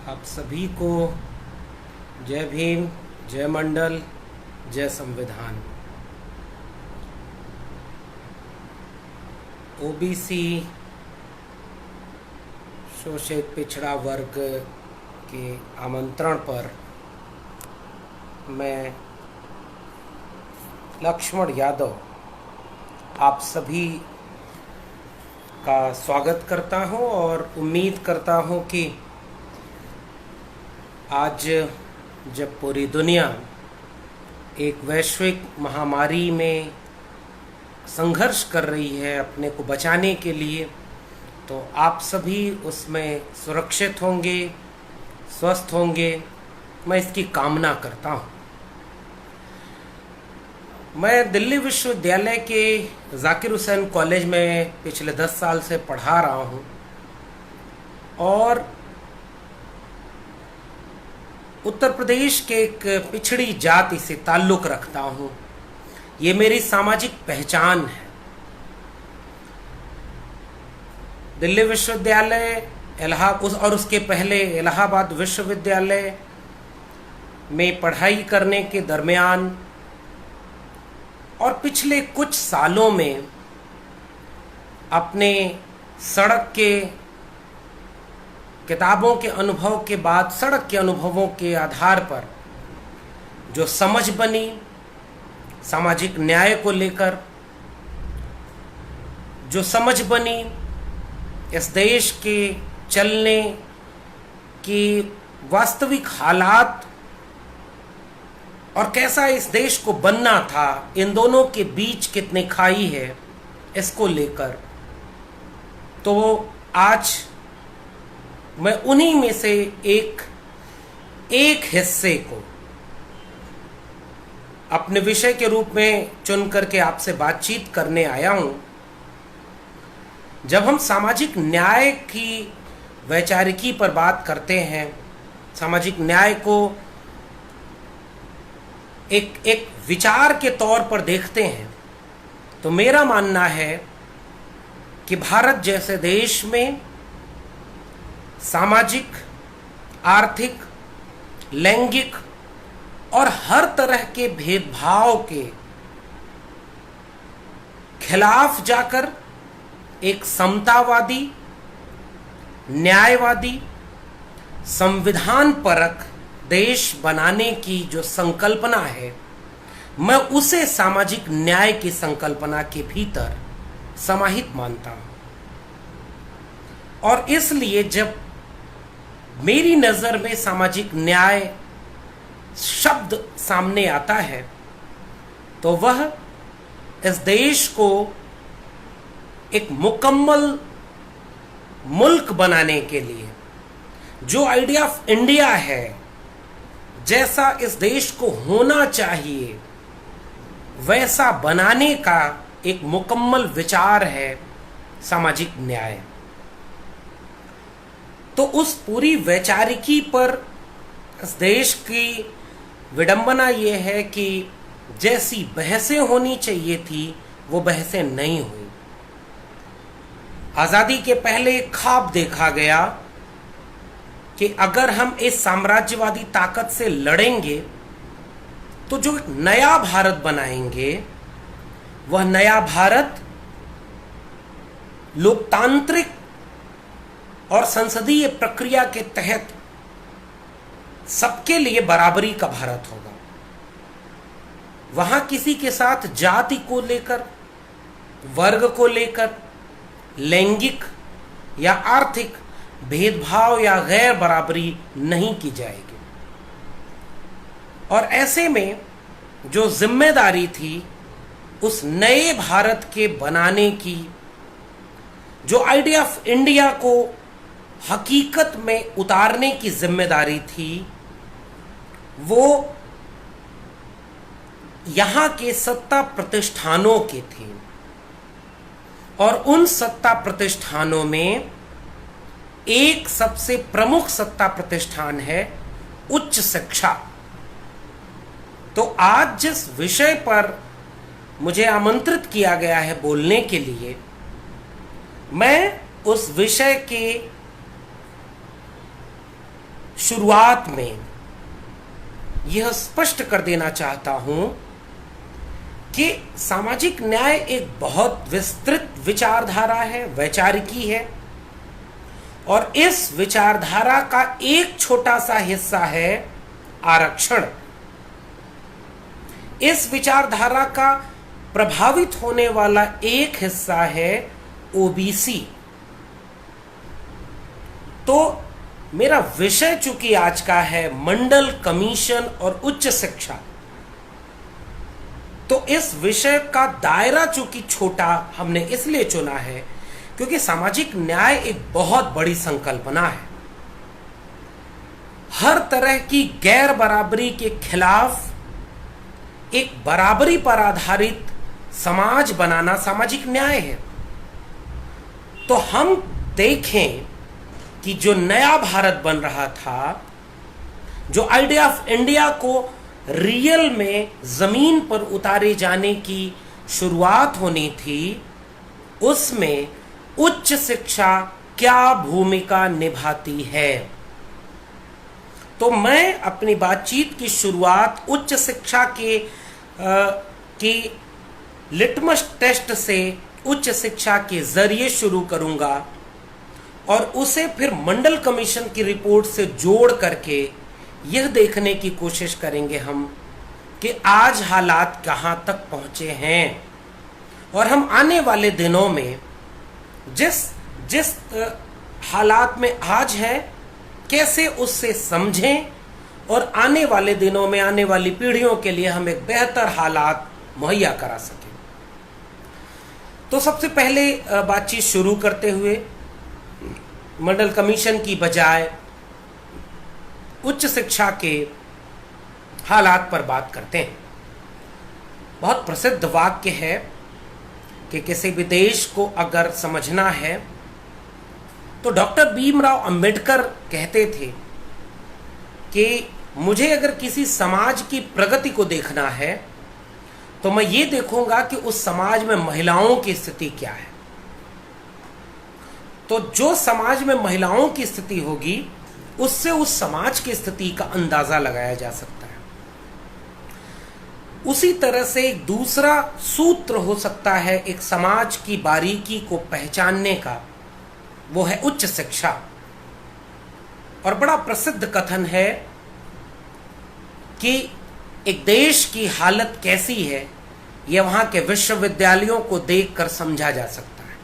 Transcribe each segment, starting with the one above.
आप सभी को जय भीम, जय मंडल, जय संविधान। ओबीसी शोषित पिछड़ा वर्ग के आमंत्रण पर मैं लक्ष्मण यादव आप सभी का स्वागत करता हूं और उम्मीद करता हूं कि आज जब पूरी दुनिया एक वैश्विक महामारी में संघर्ष कर रही है अपने को बचाने के लिए, तो आप सभी उसमें सुरक्षित होंगे, स्वस्थ होंगे, मैं इसकी कामना करता हूँ। मैं दिल्ली विश्वविद्यालय के जाकिर हुसैन कॉलेज में पिछले 10 साल से पढ़ा रहा हूँ और उत्तर प्रदेश के एक पिछड़ी जाति से ताल्लुक़ रखता हूँ। ये मेरी सामाजिक पहचान है। दिल्ली विश्वविद्यालय और उसके पहले इलाहाबाद विश्वविद्यालय में पढ़ाई करने के दरमियान और पिछले कुछ सालों में अपने सड़क के किताबों के अनुभव के बाद सड़क के अनुभवों के आधार पर जो समझ बनी सामाजिक न्याय को लेकर, जो समझ बनी इस देश के चलने की वास्तविक हालात और कैसा इस देश को बनना था, इन दोनों के बीच कितनी खाई है, इसको लेकर तो आज मैं उन्हीं में से एक हिस्से को अपने विषय के रूप में चुन करके आपसे बातचीत करने आया हूं। जब हम सामाजिक न्याय की वैचारिकी पर बात करते हैं, सामाजिक न्याय को एक विचार के तौर पर देखते हैं, तो मेरा मानना है कि भारत जैसे देश में सामाजिक, आर्थिक, लैंगिक और हर तरह के भेदभाव के खिलाफ जाकर एक समतावादी, न्यायवादी, संविधान परक देश बनाने की जो संकल्पना है, मैं उसे सामाजिक न्याय की संकल्पना के भीतर समाहित मानता हूं। और इसलिए जब मेरी नज़र में सामाजिक न्याय शब्द सामने आता है, तो वह इस देश को एक मुकम्मल मुल्क बनाने के लिए जो आइडिया ऑफ इंडिया है, जैसा इस देश को होना चाहिए वैसा बनाने का एक मुकम्मल विचार है सामाजिक न्याय। तो उस पूरी वैचारिकी पर इस देश की विडंबना ये है कि जैसी बहसें होनी चाहिए थी वो बहसें नहीं हुई। आज़ादी के पहले एक ख्वाब देखा गया कि अगर हम इस साम्राज्यवादी ताकत से लड़ेंगे तो जो एक नया भारत बनाएंगे, वह नया भारत लोकतांत्रिक और संसदीय प्रक्रिया के तहत सबके लिए बराबरी का भारत होगा। वहां किसी के साथ जाति को लेकर, वर्ग को लेकर, लैंगिक या आर्थिक भेदभाव या गैर बराबरी नहीं की जाएगी। और ऐसे में जो जिम्मेदारी थी उस नए भारत के बनाने की, जो आइडिया ऑफ इंडिया को हकीकत में उतारने की जिम्मेदारी थी, वो यहाँ के सत्ता प्रतिष्ठानों की थी। और उन सत्ता प्रतिष्ठानों में एक सबसे प्रमुख सत्ता प्रतिष्ठान है उच्च शिक्षा। तो आज जिस विषय पर मुझे आमंत्रित किया गया है बोलने के लिए, मैं उस विषय के शुरुआत में यह स्पष्ट कर देना चाहता हूं कि सामाजिक न्याय एक बहुत विस्तृत विचारधारा है, वैचारिकी है, और इस विचारधारा का एक छोटा सा हिस्सा है आरक्षण। इस विचारधारा का प्रभावित होने वाला एक हिस्सा है ओबीसी। तो मेरा विषय चूंकि आज का है मंडल कमीशन और उच्च शिक्षा, तो इस विषय का दायरा चूंकि छोटा हमने इसलिए चुना है क्योंकि सामाजिक न्याय एक बहुत बड़ी संकल्पना है। हर तरह की गैर बराबरी के खिलाफ एक बराबरी पर आधारित समाज बनाना सामाजिक न्याय है। तो हम देखें कि जो नया भारत बन रहा था, जो आइडिया ऑफ इंडिया को रियल में जमीन पर उतारे जाने की शुरुआत होनी थी, उसमें उच्च शिक्षा क्या भूमिका निभाती है। तो मैं अपनी बातचीत की शुरुआत उच्च शिक्षा की लिटमस टेस्ट से उच्च शिक्षा के जरिए शुरू करूंगा और उसे फिर मंडल कमीशन की रिपोर्ट से जोड़ करके यह देखने की कोशिश करेंगे हम कि आज हालात कहां तक पहुंचे हैं और हम आने वाले दिनों में जिस हालात में आज हैं कैसे उससे समझें और आने वाले दिनों में आने वाली पीढ़ियों के लिए हम एक बेहतर हालात मुहैया करा सकें। तो सबसे पहले बातचीत शुरू करते हुए मंडल कमीशन की बजाय उच्च शिक्षा के हालात पर बात करते हैं। बहुत प्रसिद्ध वाक्य है कि किसी भी देश को अगर समझना है तो डॉक्टर भीमराव अंबेडकर कहते थे कि मुझे अगर किसी समाज की प्रगति को देखना है तो मैं ये देखूंगा कि उस समाज में महिलाओं की स्थिति क्या है। तो जो समाज में महिलाओं की स्थिति होगी उससे उस समाज की स्थिति का अंदाजा लगाया जा सकता है। उसी तरह से एक दूसरा सूत्र हो सकता है एक समाज की बारीकी को पहचानने का, वो है उच्च शिक्षा। और बड़ा प्रसिद्ध कथन है कि एक देश की हालत कैसी है यह वहां के विश्वविद्यालयों को देखकर समझा जा सकता है।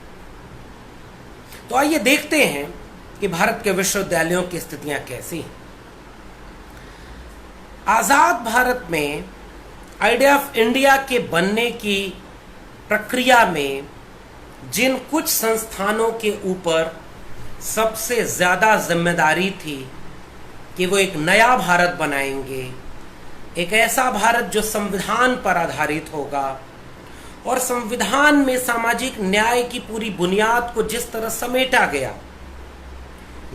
तो आइए देखते हैं कि भारत के विश्वविद्यालयों की स्थितियां कैसी हैं। आजाद भारत में आइडिया ऑफ इंडिया के बनने की प्रक्रिया में जिन कुछ संस्थानों के ऊपर सबसे ज्यादा जिम्मेदारी थी कि वो एक नया भारत बनाएंगे, एक ऐसा भारत जो संविधान पर आधारित होगा और संविधान में सामाजिक न्याय की पूरी बुनियाद को जिस तरह समेटा गया,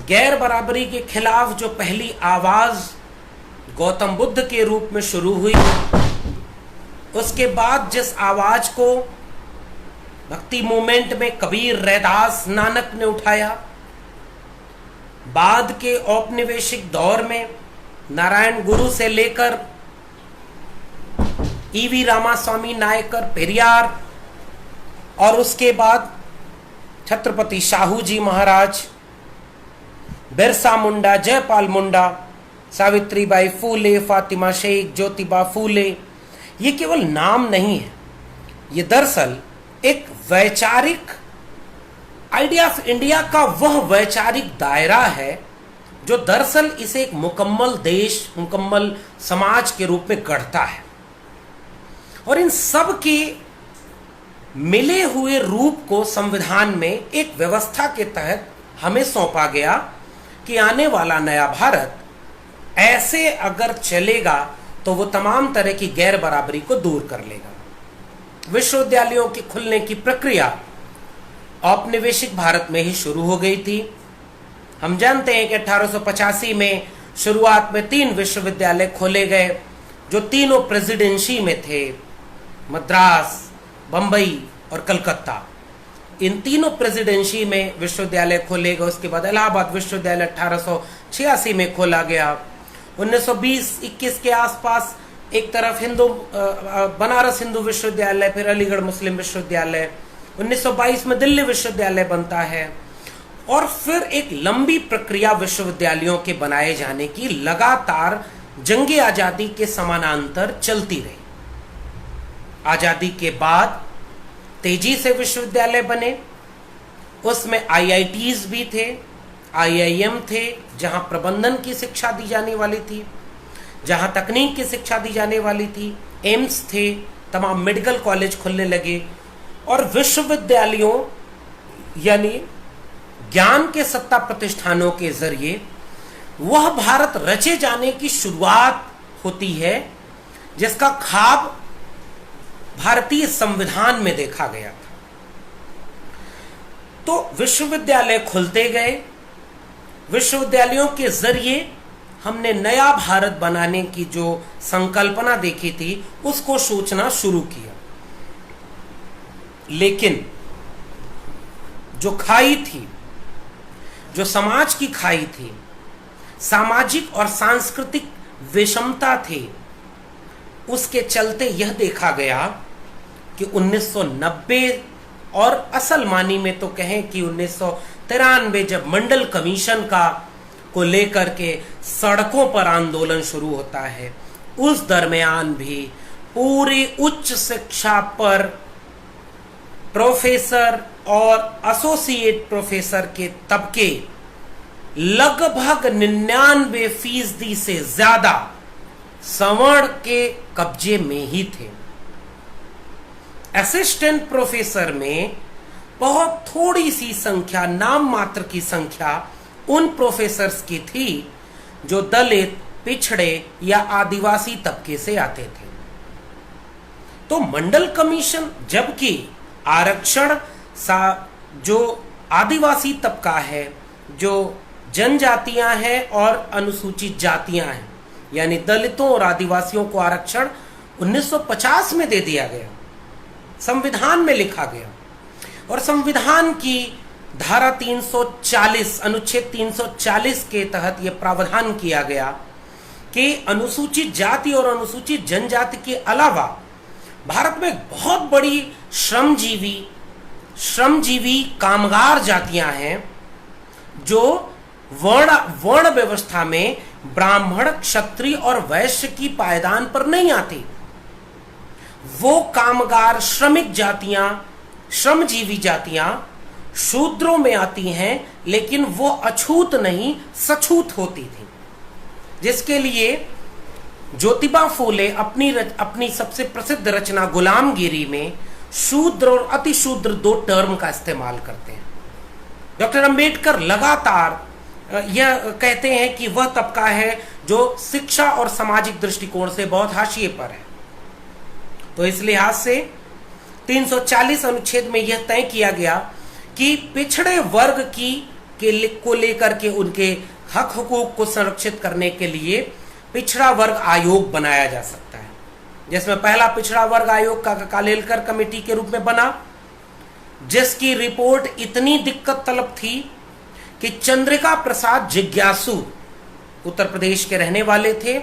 गैर बराबरी के खिलाफ जो पहली आवाज गौतम बुद्ध के रूप में शुरू हुई, उसके बाद जिस आवाज को भक्ति मूवमेंट में कबीर, रैदास, नानक ने उठाया, बाद के औपनिवेशिक दौर में नारायण गुरु से लेकर ईवी रामास्वामी नायकर, पेरियार, और उसके बाद छत्रपति शाहू जी महाराज, बिरसा मुंडा, जयपाल मुंडा, सावित्रीबाई फूले, फातिमा शेख, ज्योतिबा फूले, ये केवल नाम नहीं है, ये दरअसल एक वैचारिक आइडिया ऑफ इंडिया का वह वैचारिक दायरा है जो दरअसल इसे एक मुकम्मल देश, मुकम्मल समाज के रूप में गढ़ता है। और इन सब के मिले हुए रूप को संविधान में एक व्यवस्था के तहत हमें सौंपा गया कि आने वाला नया भारत ऐसे अगर चलेगा तो वो तमाम तरह की गैर बराबरी को दूर कर लेगा। विश्वविद्यालयों के खुलने की प्रक्रिया औपनिवेशिक भारत में ही शुरू हो गई थी। हम जानते हैं कि 1885 में शुरुआत में 3 विश्वविद्यालय खोले गए जो तीनों प्रेसिडेंसी में थे, मद्रास, बंबई और कलकत्ता। इन तीनों प्रेसिडेंसी में विश्वविद्यालय खोले गए। उसके बाद इलाहाबाद विश्वविद्यालय 1986 में खोला गया। 1920-21 के आसपास एक तरफ बनारस हिंदू विश्वविद्यालय, फिर अलीगढ़ मुस्लिम विश्वविद्यालय, 1922 में दिल्ली विश्वविद्यालय बनता है, और फिर एक लंबी प्रक्रिया विश्वविद्यालयों के बनाए जाने की लगातार जंगे आजादी के समानांतर चलती रही। आजादी के बाद तेजी से विश्वविद्यालय बने, उसमें IITs भी थे, IIM थे, जहां प्रबंधन की शिक्षा दी जाने वाली थी, जहां तकनीक की शिक्षा दी जाने वाली थी, एम्स थे, तमाम मेडिकल कॉलेज खुलने लगे, और विश्वविद्यालयों यानी ज्ञान के सत्ता प्रतिष्ठानों के जरिए वह भारत रचे जाने की शुरुआत होती है जिसका ख्वाब भारतीय संविधान में देखा गया था। तो विश्वविद्यालय खुलते गए, विश्वविद्यालयों के जरिए हमने नया भारत बनाने की जो संकल्पना देखी थी उसको सोचना शुरू किया। लेकिन जो खाई थी, जो समाज की खाई थी, सामाजिक और सांस्कृतिक विषमता थी, उसके चलते यह देखा गया कि 1990 और असल मानी में तो कहें कि 1993 जब मंडल कमीशन को लेकर के सड़कों पर आंदोलन शुरू होता है, उस दरमियान भी पूरी उच्च शिक्षा पर प्रोफेसर और एसोसिएट प्रोफेसर के तबके लगभग 99% से ज्यादा सवर्ण के कब्जे में ही थे। असिस्टेंट प्रोफेसर में बहुत थोड़ी सी संख्या, नाम मात्र की संख्या उन प्रोफेसर्स की थी जो दलित, पिछड़े या आदिवासी तबके से आते थे। तो मंडल कमीशन, जबकि आरक्षण जो आदिवासी तबका है, जो जनजातियां हैं और अनुसूचित जातियां हैं, यानी दलितों और आदिवासियों को आरक्षण 1950 में दे दिया गया, संविधान में लिखा गया। और संविधान की धारा 340, अनुच्छेद 340 के तहत यह प्रावधान किया गया कि अनुसूचित जाति और अनुसूचित जनजाति के अलावा भारत में बहुत बड़ी श्रमजीवी कामगार जातियां हैं जो वर्ण व्यवस्था में ब्राह्मण, क्षत्रिय और वैश्य की पायदान पर नहीं आती। वो कामगार, श्रमिक जातियां, श्रमजीवी जातियां शूद्रों में आती हैं, लेकिन वो अछूत नहीं सछूत होती थी, जिसके लिए ज्योतिबा फूले अपनी सबसे प्रसिद्ध रचना गुलामगिरी में शूद्र और अतिशूद्र 2 टर्म का इस्तेमाल करते हैं। डॉक्टर अंबेडकर लगातार यह कहते हैं कि वह तबका है जो शिक्षा और सामाजिक दृष्टिकोण से बहुत हाशिए पर है। तो इस लिहाज से 340 अनुच्छेद में यह तय किया गया कि पिछड़े वर्ग को लेकर के उनके हक हुकूक को संरक्षित करने के लिए पिछड़ा वर्ग आयोग बनाया जा सकता है, जिसमें पहला पिछड़ा वर्ग आयोग का कालेलकर कमेटी के रूप में बना, जिसकी रिपोर्ट इतनी दिक्कत तलब थी कि चंद्रिका प्रसाद जिज्ञासु, उत्तर प्रदेश के रहने वाले थे,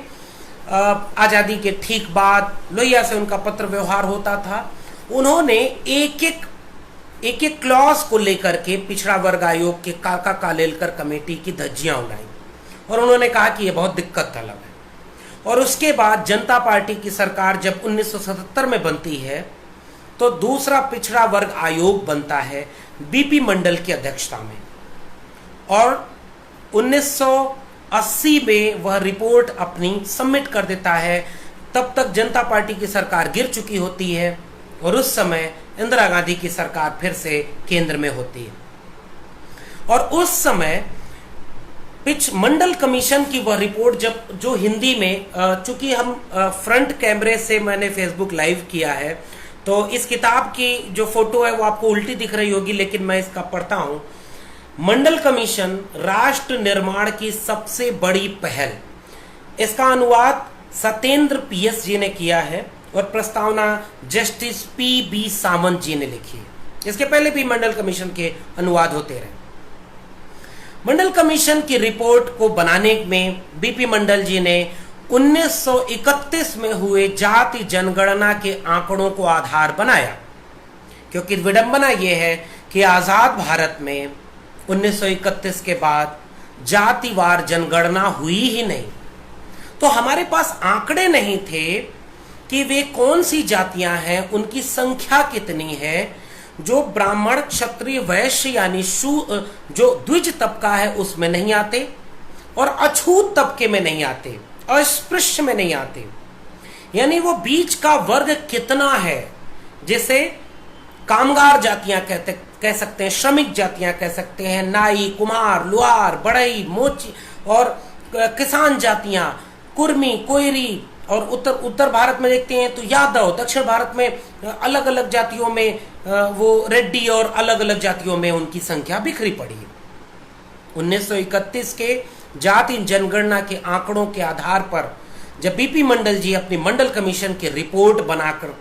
आजादी के ठीक बाद लोहिया से उनका पत्र व्यवहार होता था, उन्होंने एक एक क्लॉज को लेकर के पिछड़ा वर्ग आयोग के काका कालेलकर कमेटी की धज्जियां उड़ाई और उन्होंने कहा कि यह बहुत दिक्कत तलब है। और उसके बाद जनता पार्टी की सरकार जब 1977 में बनती है तो दूसरा पिछड़ा वर्ग आयोग बनता है बीपी मंडल की अध्यक्षता में, और 1980 में वह रिपोर्ट अपनी सबमिट कर देता है। तब तक जनता पार्टी की सरकार गिर चुकी होती है और उस समय इंदिरा गांधी की सरकार फिर से केंद्र में होती है। और उस समय मंडल कमीशन की वह रिपोर्ट जो हिंदी में, चूंकि हम फ्रंट कैमरे से मैंने फेसबुक लाइव किया है तो इस किताब की जो फोटो है वो आपको उल्टी दिख रही होगी, लेकिन मैं इसका पढ़ता हूं। मंडल कमीशन राष्ट्र निर्माण की सबसे बड़ी पहल, इसका अनुवाद सत्येंद्र PS जी ने किया है और प्रस्तावना जस्टिस PB सामंत जी ने लिखी है। इसके पहले भी मंडल कमीशन के अनुवाद होते रहे। मंडल कमीशन की रिपोर्ट को बनाने में बीपी मंडल जी ने 1931 में हुए जाति जनगणना के आंकड़ों को आधार बनाया, क्योंकि विडंबना यह है कि आजाद भारत में 1931 के बाद जातिवार जनगणना हुई ही नहीं। तो हमारे पास आंकड़े नहीं थे कि वे कौन सी जातियां हैं, उनकी संख्या कितनी है, जो ब्राह्मण क्षत्रिय वैश्य यानी जो द्विज तबका है उसमें नहीं आते और अछूत तबके में नहीं आते, अस्पृश्य में नहीं आते, यानी वो बीच का वर्ग कितना है, जिसे कामगार जातियां कह सकते हैं, श्रमिक जातियां कह सकते हैं, नाई, कुम्हार, लुहार, बढ़ई, मोची और किसान जातियां, कुर्मी, कोयरी, और उत्तर भारत में देखते हैं तो यादव, दक्षिण भारत में अलग अलग जातियों में वो रेड्डी और अलग अलग जातियों में उनकी संख्या बिखरी पड़ी है। 1931 के जाति जनगणना के आंकड़ों के आधार पर जब बीपी मंडल जी अपनी मंडल कमीशन की रिपोर्ट बनाकर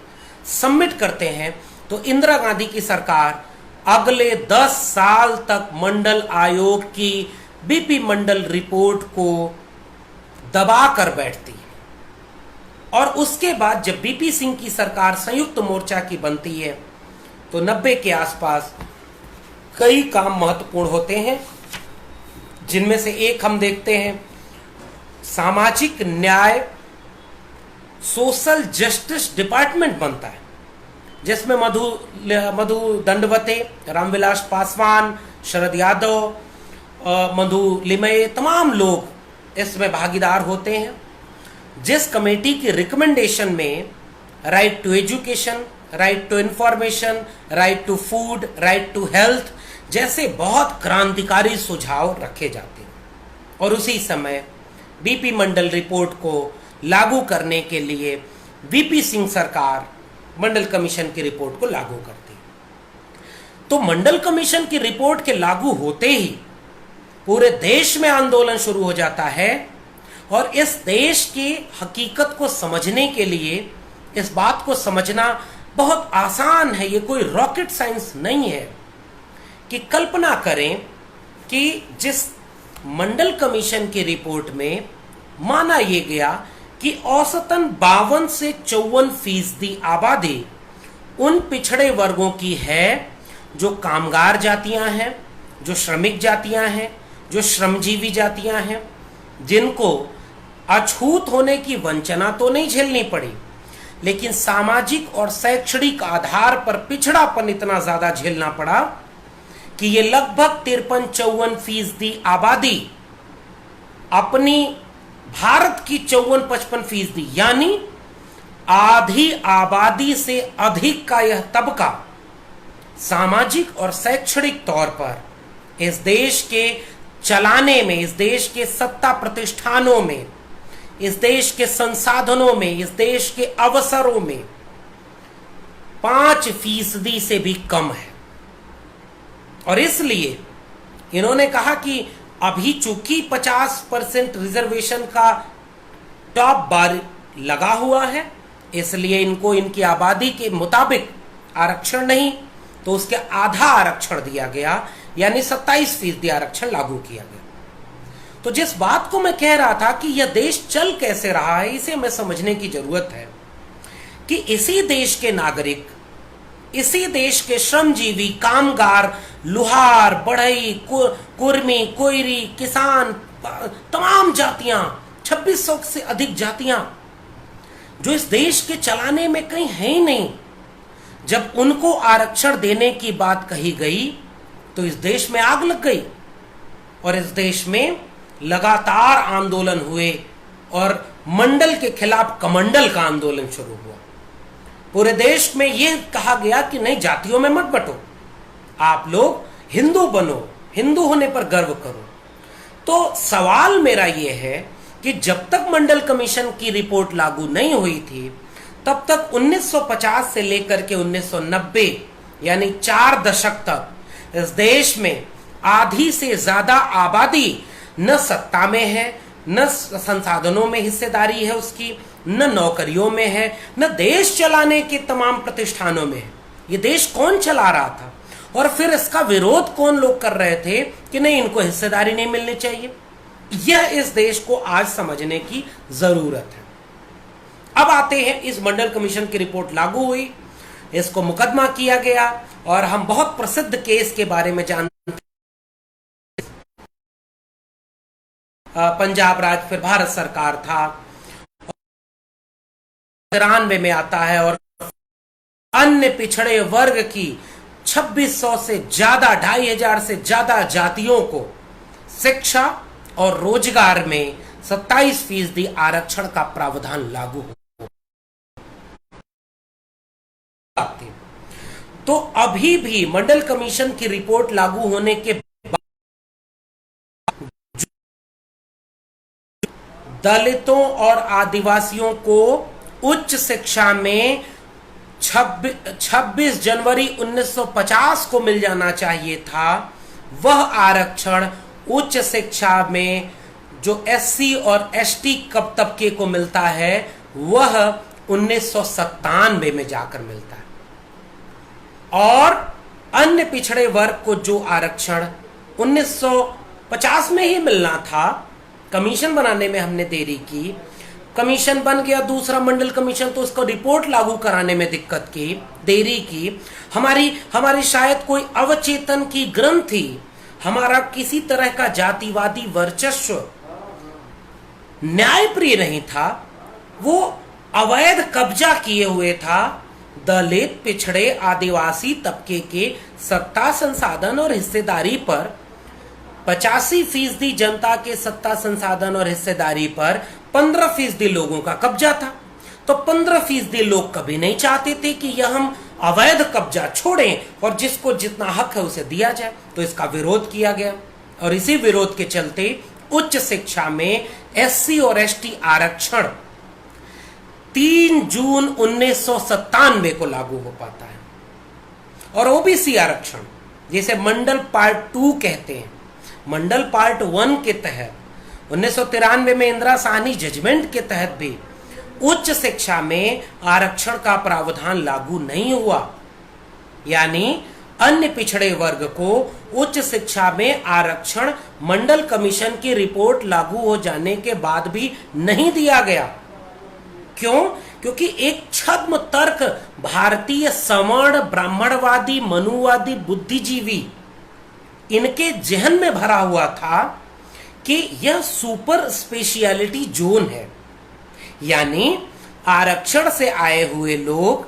सबमिट करते हैं तो इंदिरा गांधी की सरकार अगले 10 साल तक मंडल आयोग की बीपी मंडल रिपोर्ट को दबा कर बैठती है। और उसके बाद जब बीपी सिंह की सरकार संयुक्त मोर्चा की बनती है तो 90 के आसपास कई काम महत्वपूर्ण होते हैं, जिनमें से एक हम देखते हैं सामाजिक न्याय सोशल जस्टिस डिपार्टमेंट बनता है, जिसमें मधु दंडवते, रामविलास पासवान, शरद यादव, मधु लिमये, तमाम लोग इसमें भागीदार होते हैं। जिस कमेटी की रिकमेंडेशन में right to education, right to information, right to food, right to health जैसे बहुत क्रांतिकारी सुझाव रखे जाते हैं, और उसी समय बीपी मंडल रिपोर्ट को लागू करने के लिए वीपी सिंह सरकार मंडल कमीशन की रिपोर्ट को लागू करती है। तो मंडल कमीशन की रिपोर्ट के लागू होते ही पूरे देश में आंदोलन शुरू हो जाता है, और इस देश की हकीकत को समझने के लिए इस बात को समझना बहुत आसान है, ये कोई रॉकेट साइंस नहीं है कि कल्पना करें कि जिस मंडल कमीशन की रिपोर्ट में माना यह गया कि औसतन 52 से 54% आबादी उन पिछड़े वर्गों की है जो कामगार जातियां हैं, जो श्रमिक जातियां हैं, जो श्रमजीवी जातियां हैं, जिनको अछूत होने की वंचना तो नहीं झेलनी पड़ी, लेकिन सामाजिक और शैक्षणिक आधार पर पिछड़ापन इतना ज्यादा झेलना पड़ा कि ये लगभग 53-54% आबादी अपनी भारत की 54-55% यानी आधी आबादी से अधिक का यह तबका सामाजिक और शैक्षणिक तौर पर इस देश के चलाने में, इस देश के सत्ता प्रतिष्ठानों में, इस देश के संसाधनों में, इस देश के अवसरों में 5% से भी कम है। और इसलिए इन्होंने कहा कि अभी चूंकि 50% रिजर्वेशन का टॉप बार लगा हुआ है, इसलिए इनको इनकी आबादी के मुताबिक आरक्षण नहीं तो उसके आधा आरक्षण दिया गया, यानी 27% आरक्षण लागू किया गया। तो जिस बात को मैं कह रहा था कि यह देश चल कैसे रहा है, इसे हमें समझने की जरूरत है कि इसी देश के नागरिक, इसी देश के श्रमजीवी, कामगार, लुहार, बढ़ई, कुर्मी, कोयरी, किसान, तमाम जातियां, 2600 से अधिक जातियां जो इस देश के चलाने में कहीं है ही नहीं, जब उनको आरक्षण देने की बात कही गई तो इस देश में आग लग गई और इस देश में लगातार आंदोलन हुए और मंडल के खिलाफ कमंडल का आंदोलन शुरू हुआ। पूरे देश में यह कहा गया कि नहीं, जातियों में मत बंटो, आप लोग हिंदू बनो, हिंदू होने पर गर्व करो। तो सवाल मेरा यह है कि जब तक मंडल कमीशन की रिपोर्ट लागू नहीं हुई थी तब तक 1950 से लेकर के 1990 यानी 4 दशक तक इस देश में आधी से ज्यादा आबादी न सत्ता में है, न संसाधनों में हिस्सेदारी है उसकी, न नौकरियों में है, न देश चलाने के तमाम प्रतिष्ठानों में है। ये देश कौन चला रहा था? और फिर इसका विरोध कौन लोग कर रहे थे कि नहीं, इनको हिस्सेदारी नहीं मिलनी चाहिए। यह इस देश को आज समझने की जरूरत है। अब आते हैं, इस मंडल कमीशन की रिपोर्ट लागू हुई, इसको मुकदमा किया गया और हम बहुत प्रसिद्ध केस के बारे में जानते हैं। पंजाब राज्य फिर भारत सरकार था, 93 में आता है और अन्य पिछड़े वर्ग की 2600 से ज्यादा, 2500 से ज्यादा जातियों को शिक्षा और रोजगार में 27% आरक्षण का प्रावधान लागू हो। तो अभी भी मंडल कमीशन की रिपोर्ट लागू होने के बाद दलितों और आदिवासियों को उच्च शिक्षा में 26 जनवरी 1950 को मिल जाना चाहिए था, वह आरक्षण उच्च शिक्षा में जो एससी और एसटी तबके को मिलता है वह 1997 में जाकर मिलता है। और अन्य पिछड़े वर्ग को जो आरक्षण 1950 में ही मिलना था, कमीशन बनाने में हमने देरी की, कमीशन बन गया दूसरा मंडल कमीशन, तो उसको रिपोर्ट लागू कराने में दिक्कत की, देरी की। हमारी शायद कोई अवचेतन की ग्रंथि, हमारा किसी तरह का जातिवादी वर्चस्व न्यायप्रिय नहीं था, वो अवैध कब्जा किए हुए था दलित, पिछड़े, आदिवासी तबके के सत्ता, संसाधन और हिस्सेदारी पर। 85% जनता के सत्ता, संसाधन और हिस्सेदारी पर 15% लोगों का कब्जा था। तो 15% लोग कभी नहीं चाहते थे कि यह हम अवैध कब्जा छोड़ें और जिसको जितना हक है उसे दिया जाए। तो इसका विरोध किया गया और इसी विरोध के चलते उच्च शिक्षा में एससी और एसटी आरक्षण 3 जून 1997 को लागू हो पाता है। और ओबीसी आरक्षण, जिसे मंडल पार्ट 2 कहते हैं, मंडल पार्ट 1 के तहत 1993 में इंदिरा साहनी जजमेंट के तहत भी उच्च शिक्षा में आरक्षण का प्रावधान लागू नहीं हुआ। यानी अन्य पिछड़े वर्ग को उच्च शिक्षा में आरक्षण मंडल कमीशन की रिपोर्ट लागू हो जाने के बाद भी नहीं दिया गया। क्यों? क्योंकि एक छद्म तर्क भारतीय सवर्ण, ब्राह्मणवादी, मनुवादी, बुद्धिजीवी इनके जहन में भरा हुआ था कि यह सुपर स्पेशियलिटी जोन है, यानी आरक्षण से आए हुए लोग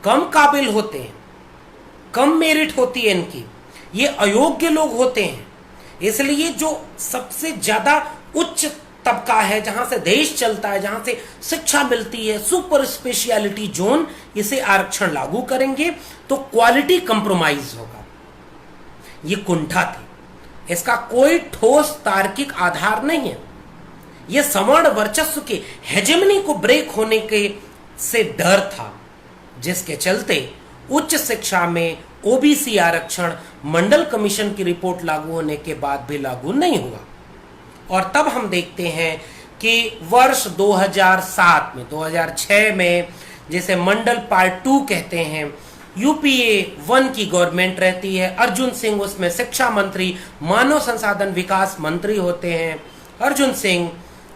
कम काबिल होते हैं, कम मेरिट होती है इनकी, ये अयोग्य लोग होते हैं। इसलिए जो सबसे ज्यादा उच्च तबका है, जहां से देश चलता है, जहां से शिक्षा मिलती है, सुपर स्पेशियलिटी जोन, इसे आरक्षण लागू करेंगे तो क्वालिटी कंप्रोमाइज होगा। ये कुंठा थी, इसका कोई ठोस तार्किक आधार नहीं है। यह सवर्ण वर्चस्व के हेजेमनी को ब्रेक होने के से डर था, जिसके चलते उच्च शिक्षा में ओबीसी आरक्षण मंडल कमीशन की रिपोर्ट लागू होने के बाद भी लागू नहीं हुआ। और तब हम देखते हैं कि वर्ष 2007 में, 2006 में, जिसे मंडल पार्ट 2 कहते हैं, यूपीए 1 की गवर्नमेंट रहती है। अर्जुन सिंह उसमें शिक्षा मंत्री, मानव संसाधन विकास मंत्री होते हैं। अर्जुन सिंह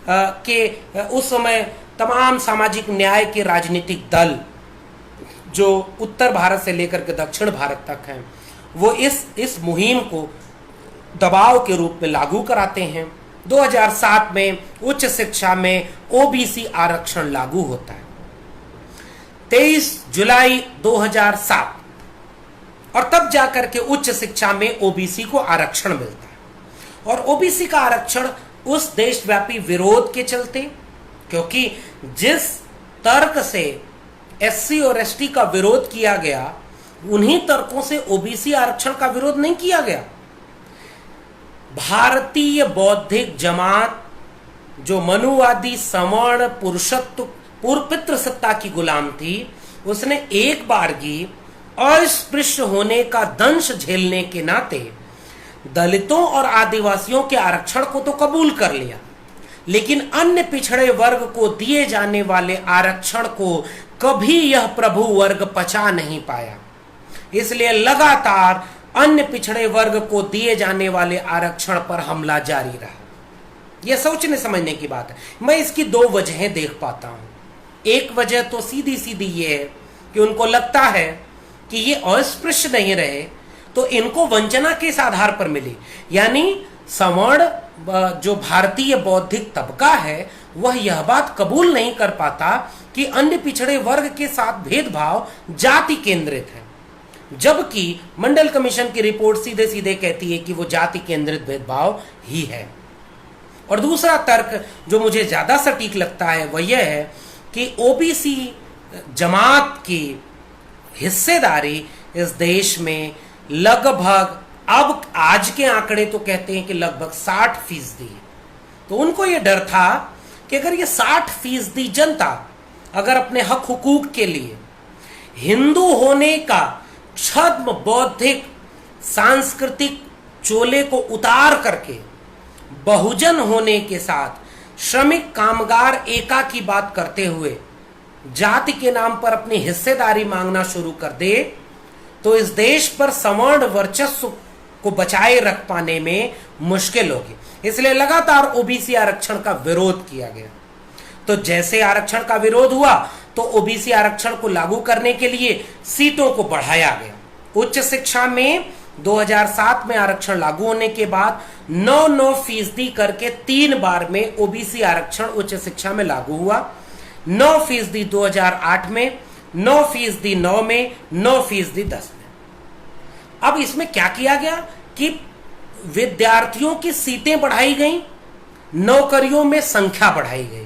के उस समय तमाम सामाजिक न्याय के राजनीतिक दल जो उत्तर भारत से लेकर के दक्षिण भारत तक हैं, वो इस मुहिम को दबाव के रूप में लागू कराते हैं। 2007 में उच्च शिक्षा में ओबीसी आरक्षण लागू होता है, 23 जुलाई 2007, और तब जाकर के उच्च शिक्षा में ओबीसी को आरक्षण मिलता है। और ओबीसी का आरक्षण उस देशव्यापी विरोध के चलते, क्योंकि जिस तर्क से एससी और एसटी का विरोध किया गया, उन्हीं तर्कों से ओबीसी आरक्षण का विरोध नहीं किया गया। भारतीय बौद्धिक जमात, जो मनुवादी सवर्ण पुरुषत्व पितृसत्ता की गुलाम थी, उसने एक बारगी अस्पृश्य होने का दंश झेलने के नाते दलितों और आदिवासियों के आरक्षण को तो कबूल कर लिया, लेकिन अन्य पिछड़े वर्ग को दिए जाने वाले आरक्षण को कभी यह प्रभु वर्ग पचा नहीं पाया। इसलिए लगातार अन्य पिछड़े वर्ग को दिए जाने वाले आरक्षण पर हमला जारी रहा। यह सोचने समझने की बात है। मैं इसकी दो वजहें देख पाता हूं। एक वजह तो सीधी सीधी ये है कि उनको लगता है कि ये अस्पृश्य नहीं रहे तो इनको वंचना किस आधार पर मिली, यानी सवर्ण जो भारतीय बौद्धिक तबका है वह यह बात कबूल नहीं कर पाता कि अन्य पिछड़े वर्ग के साथ भेदभाव जाति केंद्रित है, जबकि मंडल कमीशन की रिपोर्ट सीधे सीधे कहती है कि वो जाति केंद्रित भेदभाव ही है। और दूसरा तर्क जो मुझे ज्यादा सटीक लगता है वह यह है कि ओबीसी जमात की हिस्सेदारी इस देश में लगभग, अब आज के आंकड़े तो कहते हैं कि लगभग 60% है। तो उनको यह डर था कि अगर ये 60% जनता अगर अपने हक हुकूक के लिए हिंदू होने का छद्म बौद्धिक सांस्कृतिक चोले को उतार करके बहुजन होने के साथ श्रमिक कामगार एका की बात करते हुए जाति के नाम पर अपनी हिस्सेदारी मांगना शुरू कर दे, तो इस देश पर सवर्ण वर्चस्व को बचाए रख पाने में मुश्किल होगी। इसलिए लगातार ओबीसी आरक्षण का विरोध किया गया। तो जैसे आरक्षण का विरोध हुआ तो ओबीसी आरक्षण को लागू करने के लिए सीटों को बढ़ाया गया। उच्च शिक्षा में 2007 में आरक्षण लागू होने के बाद 9% करके 3 बार में ओबीसी आरक्षण उच्च शिक्षा में लागू हुआ। 9% 2008 में, 9% 9 में, 9% 10 में। अब इसमें क्या किया गया कि विद्यार्थियों की सीटें बढ़ाई गई, नौकरियों में संख्या बढ़ाई गई,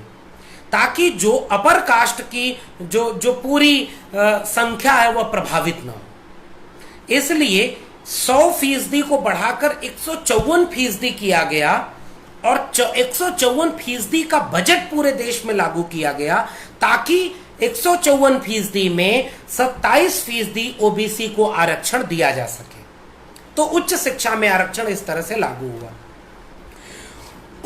ताकि जो अपर कास्ट की जो पूरी संख्या है वह प्रभावित न हो। इसलिए 100% को बढ़ाकर 154% किया गया और 154% का बजट पूरे देश में लागू किया गया, ताकि 154% में 27% ओबीसी को आरक्षण दिया जा सके। तो उच्च शिक्षा में आरक्षण इस तरह से लागू हुआ।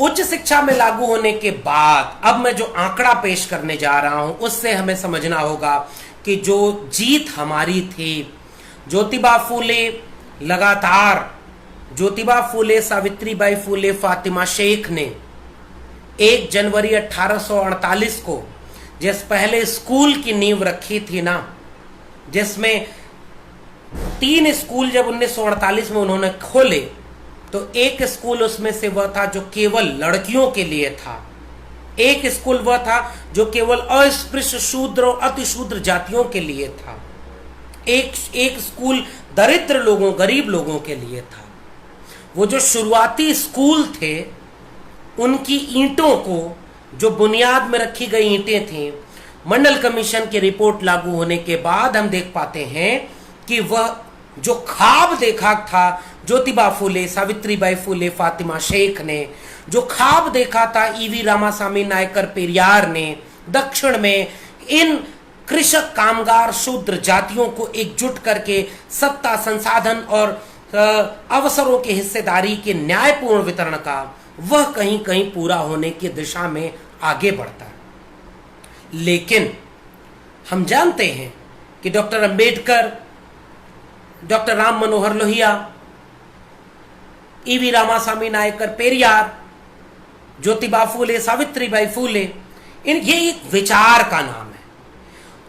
उच्च शिक्षा में लागू होने के बाद अब मैं जो आंकड़ा पेश करने जा रहा हूं उससे हमें समझना होगा कि जो जीत हमारी थी, ज्योतिबा फूले लगातार, ज्योतिबा फूले, सावित्रीबाई फूले, फातिमा शेख ने 1 जनवरी 1848 को जिस पहले स्कूल की नींव रखी थी ना, जिसमें 3 स्कूल जब 1948 में उन्होंने खोले, तो एक स्कूल उसमें से वह था जो केवल लड़कियों के लिए था, एक स्कूल वह था जो केवल अस्पृश्य, शूद्र और अतिशूद्र जातियों के लिए था, एक स्कूल दरिद्र लोगों, गरीब लोगों के लिए था। वो जो शुरुआती स्कूल थे उनकी ईंटों को, जो बुनियाद में रखी गई ईंटें थीं, मंडल कमीशन की रिपोर्ट लागू होने के बाद हम देख पाते हैं कि वह जो ख्वाब देखा था ज्योतिबा फूले, सावित्रीबाई फूले, फातिमा शेख ने, जो ख्वाब देखा था ईवी रामासामी नायकर पेरियार ने, दक्षिण में इन कृषक, कामगार, शूद्र जातियों को एकजुट करके सत्ता, संसाधन और अवसरों की हिस्सेदारी के न्यायपूर्ण वितरण का, वह कहीं कहीं पूरा होने की दिशा में आगे बढ़ता है। लेकिन हम जानते हैं कि doctor Ambedkar, doctor Ram Manohar Lohia, EV Ramasamy Naikar Periyar, Jyotiba Phule, Savitribai Phule, ये एक विचार का नाम है।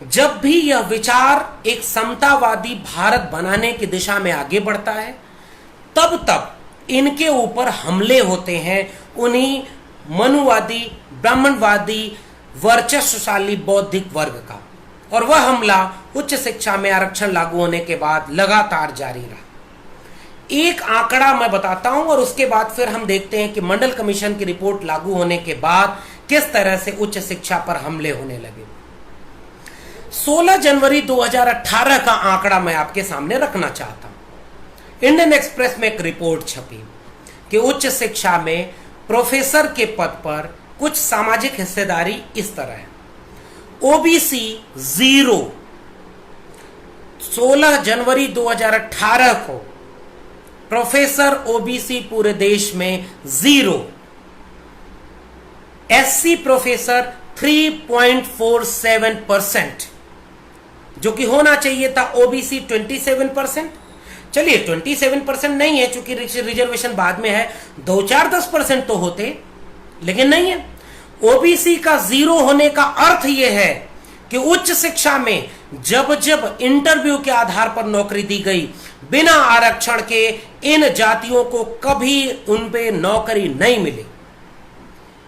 जब भी यह विचार एक समतावादी भारत बनाने की दिशा में आगे बढ़ता है, तब तब इनके ऊपर हमले होते हैं उन्हीं मनुवादी, ब्राह्मणवादी, वर्चस्वशाली बौद्धिक वर्ग का। और वह हमला उच्च शिक्षा में आरक्षण लागू होने के बाद लगातार जारी रहा। एक आंकड़ा मैं बताता हूं और उसके बाद फिर हम देखते हैं कि मंडल कमीशन की रिपोर्ट लागू होने के बाद किस तरह से उच्च शिक्षा पर हमले होने लगे। 16 जनवरी 2018 का आंकड़ा मैं आपके सामने रखना चाहता हूं। इंडियन एक्सप्रेस में एक रिपोर्ट छपी कि उच्च शिक्षा में प्रोफेसर के पद पर कुछ सामाजिक हिस्सेदारी इस तरह है। ओबीसी 0, 16 जनवरी 2018 को प्रोफेसर ओबीसी पूरे देश में 0, एससी प्रोफेसर 3.47%, जो कि होना चाहिए था ओबीसी 27%। चलिए 27% नहीं है, चूंकि रिजर्वेशन बाद में है, 2-4-10% तो होते, लेकिन नहीं है। ओबीसी का 0 होने का अर्थ यह है कि उच्च शिक्षा में जब जब इंटरव्यू के आधार पर नौकरी दी गई, बिना आरक्षण के इन जातियों को कभी उन पे नौकरी नहीं मिली।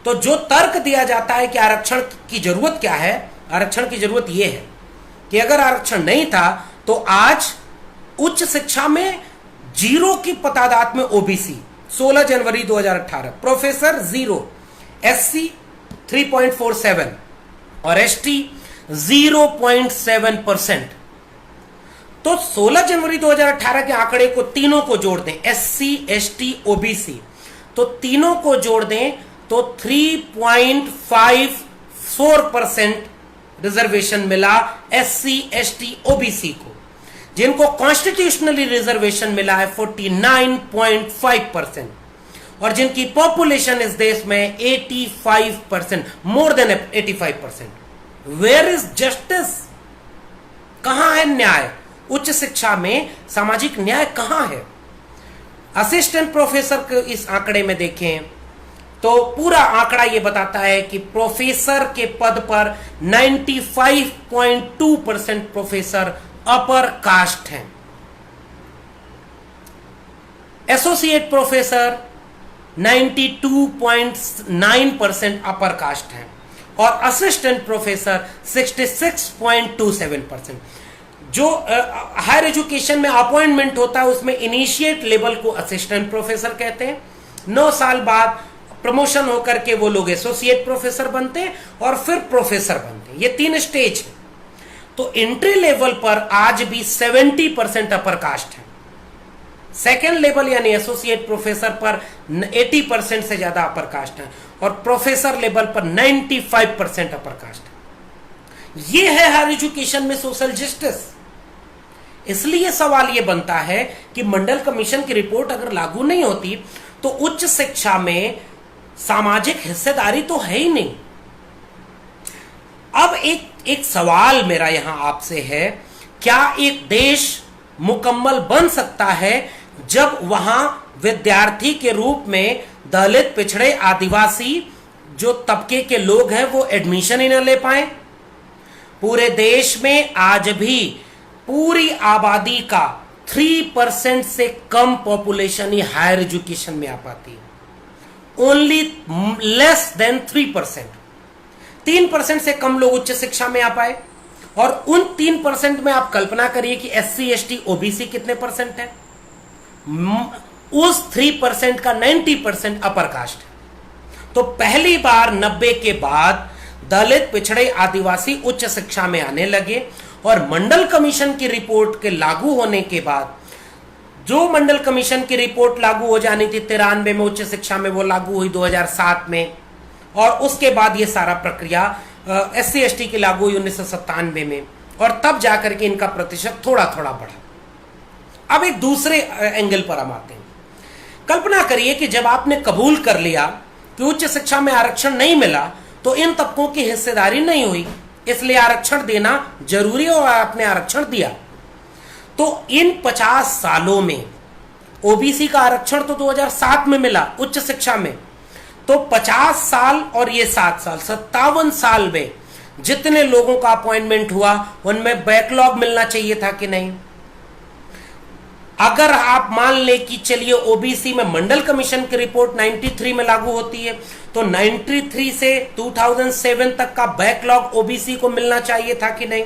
तो जो तर्क दिया जाता है कि आरक्षण की जरूरत क्या है, आरक्षण की जरूरत यह है कि अगर आरक्षण नहीं था तो आज उच्च शिक्षा में 0 की तादाद में ओबीसी 16 जनवरी 2018 प्रोफेसर 0, एससी 3.47 और एसटी 0.7%। तो 16 जनवरी 2018 के आंकड़े को तीनों को जोड़ दें, एससी, एसटी, ओबीसी, तो तीनों को जोड़ दें तो 3.54% रिजर्वेशन मिला एससी, एसटी, ओबीसी को, जिनको कॉन्स्टिट्यूशनली रिजर्वेशन मिला है 49.5%, और जिनकी पॉपुलेशन इस देश में 85%, more than 85%। Where is justice? कहां है न्याय? उच्च शिक्षा में सामाजिक न्याय कहां है? असिस्टेंट प्रोफेसर के इस आंकड़े में देखें तो पूरा आंकड़ा यह बताता है कि प्रोफेसर के पद पर 95.2% प्रोफेसर अपर कास्ट हैं, एसोसिएट प्रोफेसर 92.9% अपर कास्ट हैं, और असिस्टेंट प्रोफेसर 66.27%। जो हायर एजुकेशन में अपॉइंटमेंट होता है उसमें इनिशिएट लेवल को असिस्टेंट प्रोफेसर कहते हैं, 9 साल बाद प्रमोशन होकर के वो लोग एसोसिएट प्रोफेसर बनते हैं और फिर प्रोफेसर बनते हैं। ये 3 स्टेज है। तो एंट्री लेवल पर आज भी 70% अपर कास्ट है, सेकेंड लेवल यानी एसोसिएट प्रोफेसर पर 80% से ज्यादा अपर कास्ट है, और प्रोफेसर लेवल पर 95% अपर कास्ट है। यह है हायर एजुकेशन में सोशल जस्टिस। इसलिए सवाल यह बनता है कि मंडल कमीशन की रिपोर्ट अगर लागू नहीं होती तो उच्च शिक्षा में सामाजिक हिस्सेदारी तो है ही नहीं। अब एक सवाल मेरा यहां आपसे है, क्या एक देश मुकम्मल बन सकता है जब वहां विद्यार्थी के रूप में दलित, पिछड़े, आदिवासी जो तबके के लोग हैं वो एडमिशन ही न ले पाए? पूरे देश में आज भी पूरी आबादी का 3% से कम पॉपुलेशन ही हायर एजुकेशन में आ पाती है, ओनली लेस देन 3%। 3% से कम लोग उच्च शिक्षा में आ पाए, और उन 3% में आप कल्पना करिए कि एससी, एसटी, ओबीसी कितने परसेंट है? उस 3% का 90% अपर कास्ट है। तो पहली बार 90 के बाद दलित, पिछड़े, आदिवासी उच्च शिक्षा में आने लगे, और मंडल कमीशन की रिपोर्ट के लागू होने के बाद, जो मंडल कमीशन की रिपोर्ट लागू हो जानी थी 93 में उच्च शिक्षा में, वो लागू हुई 2007 में, और उसके बाद ये सारा प्रक्रिया एससी, एसटी की लागू हुई 1997 में, और तब जाकर के इनका प्रतिशत थोड़ा थोड़ा बढ़ा। अब एक दूसरे एंगल पर हम आते हैं। कल्पना करिए कि जब आपने कबूल कर लिया कि उच्च शिक्षा में आरक्षण नहीं मिला तो इन तबकों की हिस्सेदारी नहीं हुई, इसलिए आरक्षण देना जरूरी है, और आपने आरक्षण दिया। तो इन 50 सालों में ओबीसी का आरक्षण तो 2007 में मिला उच्च शिक्षा में, तो 50 साल और ये 7 साल 57 साल में जितने लोगों का अपॉइंटमेंट हुआ उनमें बैकलॉग मिलना चाहिए था कि नहीं? अगर आप मान ले कि चलिए ओबीसी में मंडल कमीशन की रिपोर्ट 93 में लागू होती है, तो 93 से 2007 तक का बैकलॉग ओबीसी को मिलना चाहिए था कि नहीं?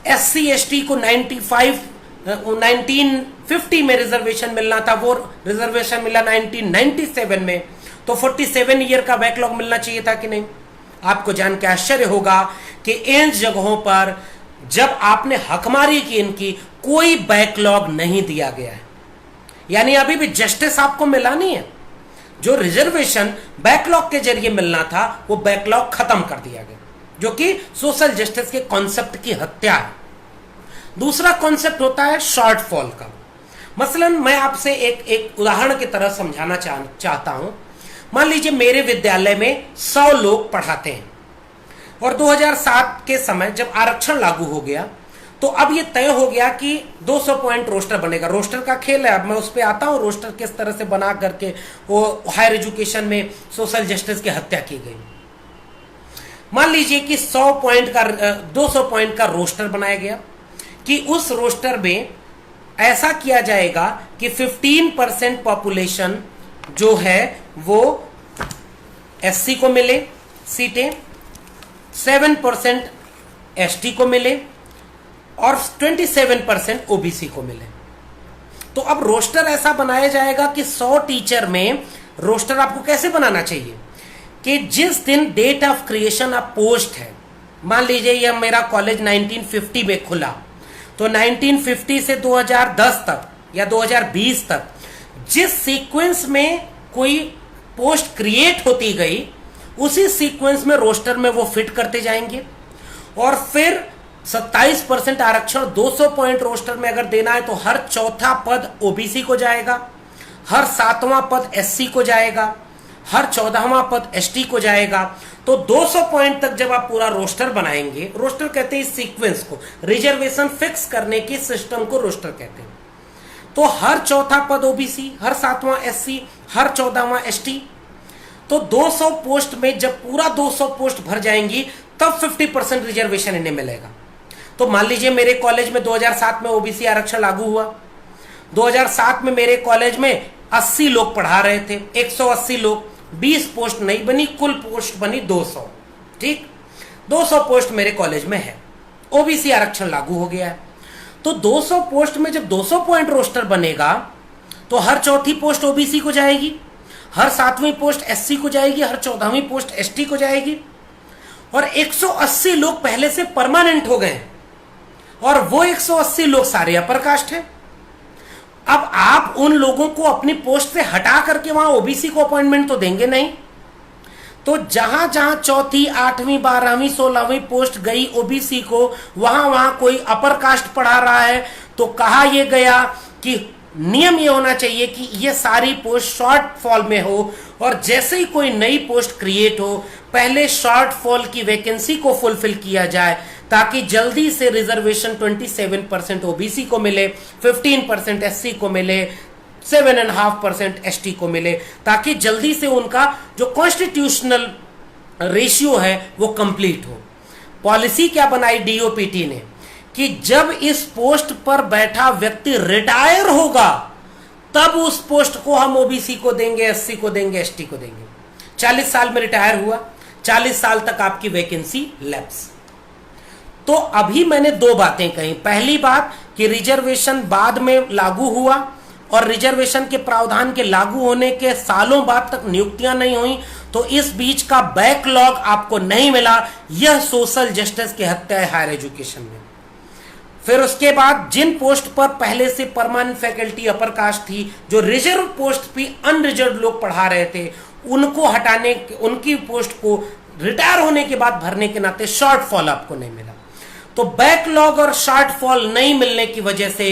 एससी, एसटी को 1950 में रिजर्वेशन मिलना था, वो रिजर्वेशन मिला 1997 में, तो 47 ईयर का बैकलॉग मिलना चाहिए था कि नहीं? आपको जान के आश्चर्य होगा कि इन जगहों पर जब आपने हकमारी की इनकी, कोई बैकलॉग नहीं दिया गया है, यानी अभी भी जस्टिस आपको मिला नहीं है। जो रिजर्वेशन बैकलॉग के जरिए मिलना था वो बैकलॉग खत्म कर दिया गया, जो कि सोशल जस्टिस के कॉन्सेप्ट की हत्या है। दूसरा कॉन्सेप्ट होता है शॉर्टफॉल का। मसलन मैं आपसे एक उदाहरण की तरह समझाना चाहता हूं। मान लीजिए मेरे विद्यालय में 100 लोग पढ़ाते हैं और 2007 के समय जब आरक्षण लागू हो गया तो अब ये तय हो गया कि 200 पॉइंट रोस्टर बनेगा। रोस्टर का खेल है, अब मैं उस पर आता हूं, रोस्टर किस तरह से बना करके वो हायर एजुकेशन में सोशल जस्टिस की हत्या की गई। मान लीजिए कि 200 पॉइंट का रोस्टर बनाया गया कि उस रोस्टर में ऐसा किया जाएगा कि 15% पॉपुलेशन जो है वो एससी को मिले सीटें, 7% एसटी को मिले और 27% ओबीसी को मिले। तो अब रोस्टर ऐसा बनाया जाएगा कि 100 टीचर में रोस्टर आपको कैसे बनाना चाहिए कि जिस दिन date of creation of post है, मान लीजिए यह मेरा कॉलेज 1950 में खुला, तो 1950 से 2010 तक या 2020 तक जिस सीक्वेंस में कोई पोस्ट क्रिएट होती गई उसी सीक्वेंस में रोस्टर में वो फिट करते जाएंगे। और फिर 27% आरक्षण 200 पॉइंट रोस्टर में अगर देना है तो हर चौथा पद ओबीसी को जाएगा, हर 7वां पद एससी को जाएगा, हर 14वां पद एसटी को जाएगा। तो 200 पॉइंट तक जब आप पूरा रोस्टर बनाएंगे, रोस्टर कहते हैं इस सीक्वेंस को, रिजर्वेशन फिक्स करने की सिस्टम को रोस्टर कहते हैं। तो हर चौथा पद ओबीसी, हर 7वां एससी, हर 14वां एसटी। तो 200 पोस्ट में जब पूरा 200 पोस्ट भर जाएंगी तब 50% रिजर्वेशन इन्हें मिलेगा। तो मान लीजिए मेरे कॉलेज में 2007 में ओबीसी आरक्षण लागू हुआ। 2007 में मेरे कॉलेज में 80 लोग पढ़ा रहे थे, 180 लोग, 20 पोस्ट नहीं बनी, कुल पोस्ट बनी 200। ठीक, 200 पोस्ट मेरे कॉलेज में है, ओबीसी आरक्षण लागू हो गया है। तो 200 पोस्ट में जब 200 पॉइंट रोस्टर बनेगा तो हर चौथी पोस्ट ओबीसी को जाएगी, हर 7वीं पोस्ट एससी को जाएगी, हर 14वीं पोस्ट एसटी को जाएगी। और 180 लोग पहले से परमानेंट हो गए और वो 180 लोग सारे अपर कास्ट हैं। अब आप उन लोगों को अपनी पोस्ट से हटा करके वहां ओबीसी को अपॉइंटमेंट तो देंगे नहीं। तो जहां जहां चौथी, 8वीं, 12वीं, 16वीं पोस्ट गई ओबीसी को, वहां वहां कोई अपर कास्ट पढ़ा रहा है तो कहा यह गया कि नियम ये होना चाहिए कि ये सारी पोस्ट शॉर्ट फॉल में हो और जैसे ही कोई नई पोस्ट क्रिएट हो पहले शॉर्ट फॉल की वैकेंसी को फुलफिल किया जाए ताकि जल्दी से रिजर्वेशन 27% ओबीसी को मिले, 15% एससी को मिले, 7.5% एसटी को मिले, ताकि जल्दी से उनका जो कॉन्स्टिट्यूशनल रेशियो है वो कंप्लीट हो। पॉलिसी क्या बनाई डीओपीटी ने कि जब इस पोस्ट पर बैठा व्यक्ति रिटायर होगा तब उस पोस्ट को हम ओबीसी को देंगे, एससी को देंगे, एसटी को देंगे। 40 साल में रिटायर हुआ, 40 साल तक आपकी वैकेंसी लैप्स। तो अभी मैंने 2 बातें कही। पहली बात कि रिजर्वेशन बाद में लागू हुआ और रिजर्वेशन के प्रावधान के लागू होने के सालों बाद तक नियुक्तियां नहीं हुई, तो इस बीच का बैकलॉग आपको नहीं मिला। यह सोशल जस्टिस की हत्या है हायर एजुकेशन में। फिर उसके बाद जिन पोस्ट पर पहले से परमानेंट फैकल्टी अपर कास्ट थी, जो रिजर्व पोस्ट भी अनरिजर्व लोग पढ़ा रहे थे, उनको हटाने, उनकी पोस्ट को रिटायर होने के बाद भरने के नाते शॉर्टफॉल आपको नहीं मिला। तो बैकलॉग और शॉर्टफॉल नहीं मिलने की वजह से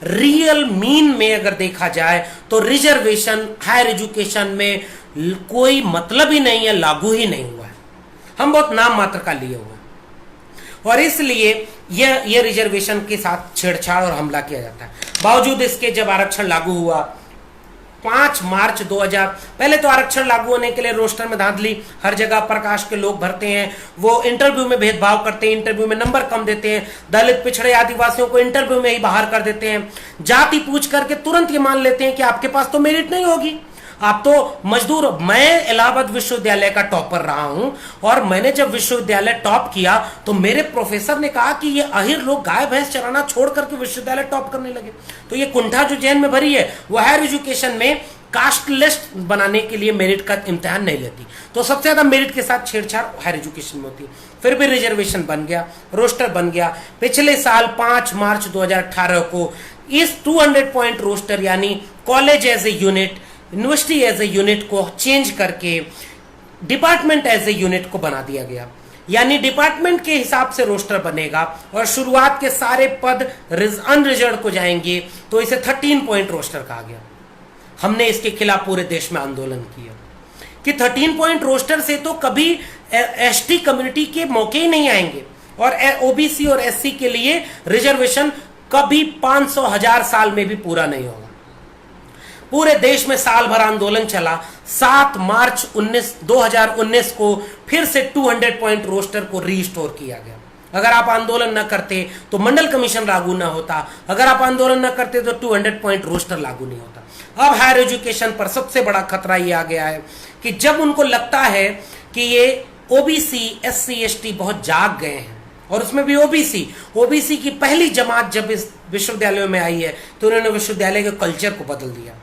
रियल मीन में अगर देखा जाए तो रिजर्वेशन हायर एजुकेशन में कोई मतलब ही नहीं है, लागू ही नहीं हुआ है। हम बहुत नाम मात्र का लिए हुए और इसलिए यह रिजर्वेशन के साथ छेड़छाड़ और हमला किया जाता है। बावजूद इसके जब आरक्षण लागू हुआ 5 मार्च 2000, पहले तो आरक्षण लागू होने के लिए रोस्टर में धांधली, हर जगह प्रकाश के लोग भरते हैं, वो इंटरव्यू में भेदभाव करते हैं, इंटरव्यू में नंबर कम देते हैं, दलित, पिछड़े, आदिवासियों को इंटरव्यू में ही बाहर कर देते हैं, जाति पूछ करके तुरंत ये मान लेते हैं कि आपके पास तो मेरिट नहीं होगी, आप तो मजदूर। मैं इलाहाबाद विश्वविद्यालय का टॉपर रहा हूं और मैंने जब विश्वविद्यालय टॉप किया तो मेरे प्रोफेसर ने कहा कि ये अहिर लोग गाय भैंस चराना छोड़ करके विश्वविद्यालय टॉप करने लगे। तो ये कुंठा जो जैन में भरी है वो हायर एजुकेशन में कास्ट लिस्ट बनाने के लिए मेरिट का इम्तिहान नहीं लेती। तो सबसे ज्यादा मेरिट के साथ छेड़छाड़ हायर एजुकेशन में होती है। फिर भी रिजर्वेशन बन गया, रोस्टर बन गया। पिछले साल 5 मार्च 2018 को इस 200 पॉइंट रोस्टर यानी college as a unit, university as a unit को चेंज करके डिपार्टमेंट एज ए यूनिट को बना दिया गया। यानी डिपार्टमेंट के हिसाब से रोस्टर बनेगा और शुरुआत के सारे पद अनरिजर्व को जाएंगे, तो इसे 13 पॉइंट रोस्टर कहा गया। हमने इसके खिलाफ पूरे देश में आंदोलन किया कि 13 पॉइंट रोस्टर से तो कभी एसटी कम्युनिटी के मौके ही नहीं आएंगे। और ओबीसी और एससी के लिए रिजर्वेशन कभी 500,000 साल में भी पूरा नहीं होगा। पूरे देश में साल भर आंदोलन चला। 7 मार्च 2019 को फिर से 200 पॉइंट रोस्टर को रीस्टोर किया गया। अगर आप आंदोलन न करते तो मंडल कमीशन लागू ना होता, अगर आप आंदोलन न करते तो 200 पॉइंट रोस्टर लागू नहीं होता। अब हायर एजुकेशन पर सबसे बड़ा खतरा ये आ गया है कि जब उनको लगता है कि ये ओबीसी एससी एसटी बहुत जाग गए हैं, और उसमें भी ओबीसी की पहली जमात जब इस विश्वविद्यालयों में आई है तो उन्होंने विश्वविद्यालय के कल्चर को बदल दिया।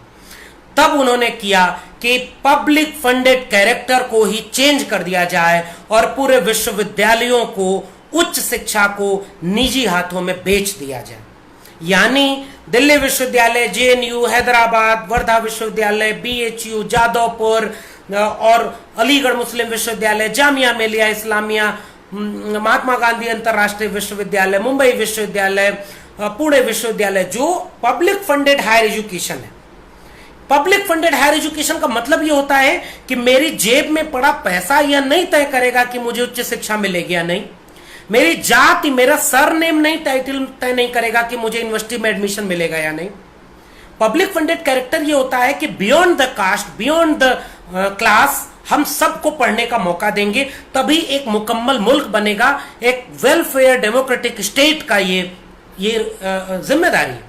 तब उन्होंने किया कि पब्लिक फंडेड कैरेक्टर को ही चेंज कर दिया जाए और पूरे विश्वविद्यालयों को, उच्च शिक्षा को निजी हाथों में बेच दिया जाए। यानी दिल्ली विश्वविद्यालय, जेएनयू, हैदराबाद, वर्धा विश्वविद्यालय, बीएचयू, जादवपुर और अलीगढ़ मुस्लिम विश्वविद्यालय, जामिया मिलिया इस्लामिया, महात्मा गांधी अंतरराष्ट्रीय विश्वविद्यालय, मुंबई विश्वविद्यालय, पुणे विश्वविद्यालय, जो पब्लिक फंडेड हायर एजुकेशन है। पब्लिक फंडेड हायर एजुकेशन का मतलब यह होता है कि मेरी जेब में पड़ा पैसा यह नहीं तय करेगा कि मुझे उच्च शिक्षा मिलेगी या नहीं। मेरी जाति, मेरा सरनेम नहीं, टाइटल तय नहीं करेगा कि मुझे यूनिवर्सिटी में एडमिशन मिलेगा या नहीं। पब्लिक फंडेड कैरेक्टर ये होता है कि beyond the caste, beyond the class हम सबको पढ़ने का मौका देंगे, तभी एक मुकम्मल मुल्क बनेगा, एक वेलफेयर डेमोक्रेटिक स्टेट का ये जिम्मेदारी है।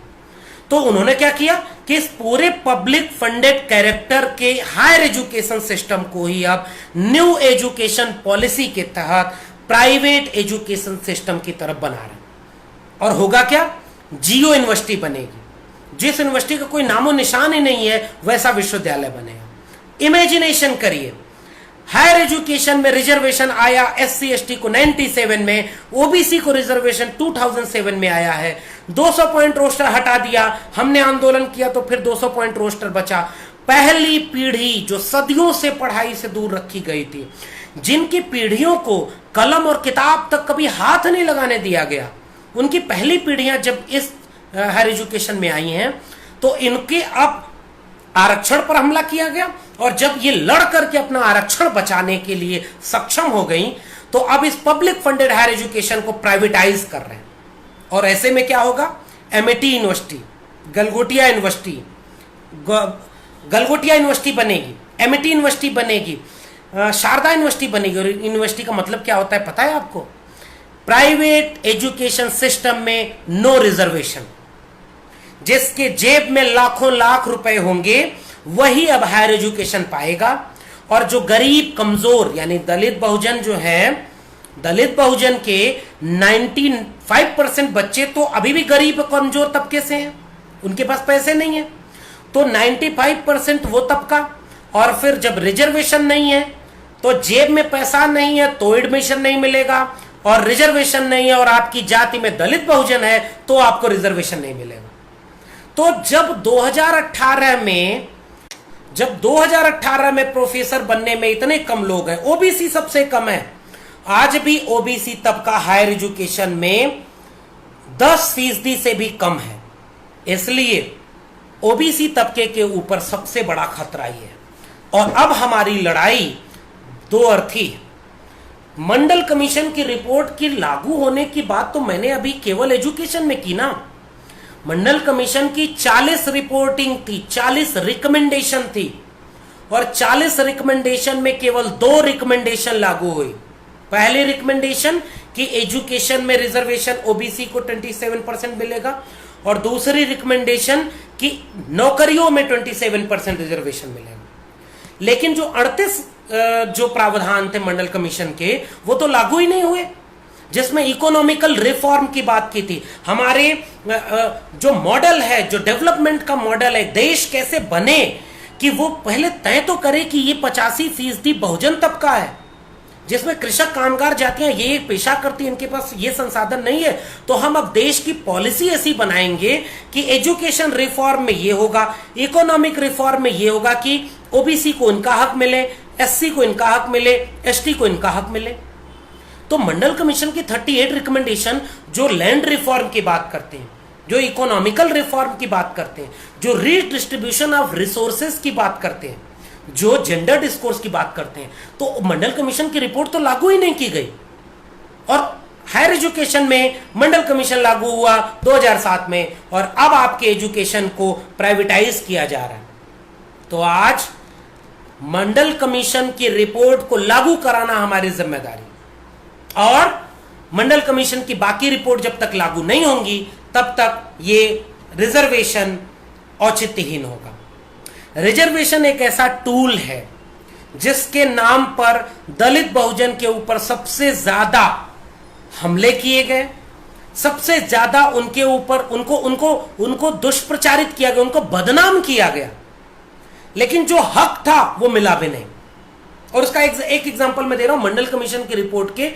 तो उन्होंने क्या किया कि इस पूरे पब्लिक फंडेड कैरेक्टर के हायर एजुकेशन सिस्टम को ही अब न्यू एजुकेशन पॉलिसी के तहत प्राइवेट एजुकेशन सिस्टम की तरफ बना रहे। और होगा क्या? जियो यूनिवर्सिटी बनेगी। जिस यूनिवर्सिटी का कोई नामो निशान ही नहीं है वैसा विश्वविद्यालय बनेगा। इमेजिनेशन करिए, हायर एजुकेशन में रिजर्वेशन आया एससी एसटी को 97 में, ओबीसी को रिजर्वेशन 2007 में आया है। 200 पॉइंट रोस्टर हटा दिया, हमने आंदोलन किया तो फिर 200 पॉइंट रोस्टर बचा। पहली पीढ़ी जो सदियों से पढ़ाई से दूर रखी गई थी, जिनकी पीढ़ियों को कलम और किताब तक कभी हाथ नहीं लगाने दिया गया, उनकी पहली पीढ़ियां जब इस हायर एजुकेशन में आई हैं तो इनके अब आरक्षण पर हमला किया गया। और जब ये लड़ करके अपना आरक्षण बचाने के लिए सक्षम हो गई तो अब इस पब्लिक फंडेड हायर एजुकेशन को प्राइवेटाइज कर रहे हैं। और ऐसे में क्या होगा? Amity university, Galgotia university, Galgotia university बनेगी, एमएटी यूनिवर्सिटी बनेगी, शारदा यूनिवर्सिटी बनेगी। और यूनिवर्सिटी का मतलब क्या होता है पता है आपको? प्राइवेट एजुकेशन सिस्टम में नो रिजर्वेशन। जिसके जेब में लाखों लाख रुपए होंगे वही अब हायर एजुकेशन पाएगा। और जो गरीब कमजोर यानी दलित बहुजन जो है, दलित बहुजन के 95% बच्चे तो अभी भी गरीब कमजोर तबके से हैं, उनके पास पैसे नहीं है। तो 95% वो तबका, और फिर जब रिजर्वेशन नहीं है तो जेब में पैसा नहीं है तो एडमिशन नहीं मिलेगा, और रिजर्वेशन नहीं है और आपकी जाति में दलित बहुजन है तो आपको रिजर्वेशन नहीं मिलेगा। तो जब 2018 में प्रोफेसर बनने में इतने कम लोग हैं, ओबीसी सबसे कम है, आज भी ओबीसी तबका हायर एजुकेशन में 10% से भी कम है। इसलिए ओबीसी तबके के ऊपर सबसे बड़ा खतरा ही है। और अब हमारी लड़ाई दो अर्थी है। मंडल कमीशन की रिपोर्ट की लागू होने की बात तो मैंने अभी केवल एजुकेशन में की ना। मंडल कमीशन की 40 रिपोर्टिंग थी, 40 रिकमेंडेशन थी, और 40 रिकमेंडेशन में केवल 2 रिकमेंडेशन लागू हुई। पहली रिकमेंडेशन कि एजुकेशन में रिजर्वेशन ओबीसी को 27% मिलेगा, और दूसरी रिकमेंडेशन कि नौकरियों में 27% रिजर्वेशन मिलेगा। लेकिन जो 38 जो प्रावधान थे मंडल कमीशन के, वो तो लागू ही नहीं हुए, जिसमें इकोनॉमिकल रिफॉर्म की बात की थी। हमारे जो मॉडल है, जो डेवलपमेंट का मॉडल है, देश कैसे बने, कि वो पहले तय तो करे कि ये 85% बहुजन तबका है, जिसमें कृषक कामगार जातियां ये एक पेशा करती है, इनके पास ये संसाधन नहीं है। तो हम अब देश की पॉलिसी ऐसी बनाएंगे कि एजुकेशन रिफॉर्म में ये होगा, इकोनॉमिक रिफॉर्म में ये होगा कि ओबीसी को इनका हक मिले, एससी को इनका हक मिले, एसटी को इनका हक मिले। तो मंडल कमीशन की 38 रिकमेंडेशन जो लैंड रिफॉर्म की बात करते हैं, जो इकोनॉमिकल रिफॉर्म की बात करते हैं, जो रीडिस्ट्रीब्यूशन ऑफ रिसोर्सेज की बात करते हैं, जो जेंडर डिस्कोर्स की बात करते हैं, तो मंडल कमीशन की रिपोर्ट तो लागू ही नहीं की गई। और हायर एजुकेशन में मंडल कमीशन लागू हुआ 2007 में, और अब आपके एजुकेशन को प्राइवेटाइज किया जा रहा है। तो आज मंडल कमीशन की रिपोर्ट को लागू कराना हमारी जिम्मेदारी, और मंडल कमीशन की बाकी रिपोर्ट जब तक लागू नहीं होंगी तब तक ये रिजर्वेशन औचित्यहीन होगा। रिजर्वेशन एक ऐसा टूल है जिसके नाम पर दलित बहुजन के ऊपर सबसे ज्यादा हमले किए गए, सबसे ज्यादा उनके ऊपर उनको दुष्प्रचारित किया गया, उनको बदनाम किया गया, लेकिन जो हक था वो मिला भी नहीं। और उसका एक एग्जांपल मैं दे रहा हूं, मंडल कमीशन की रिपोर्ट के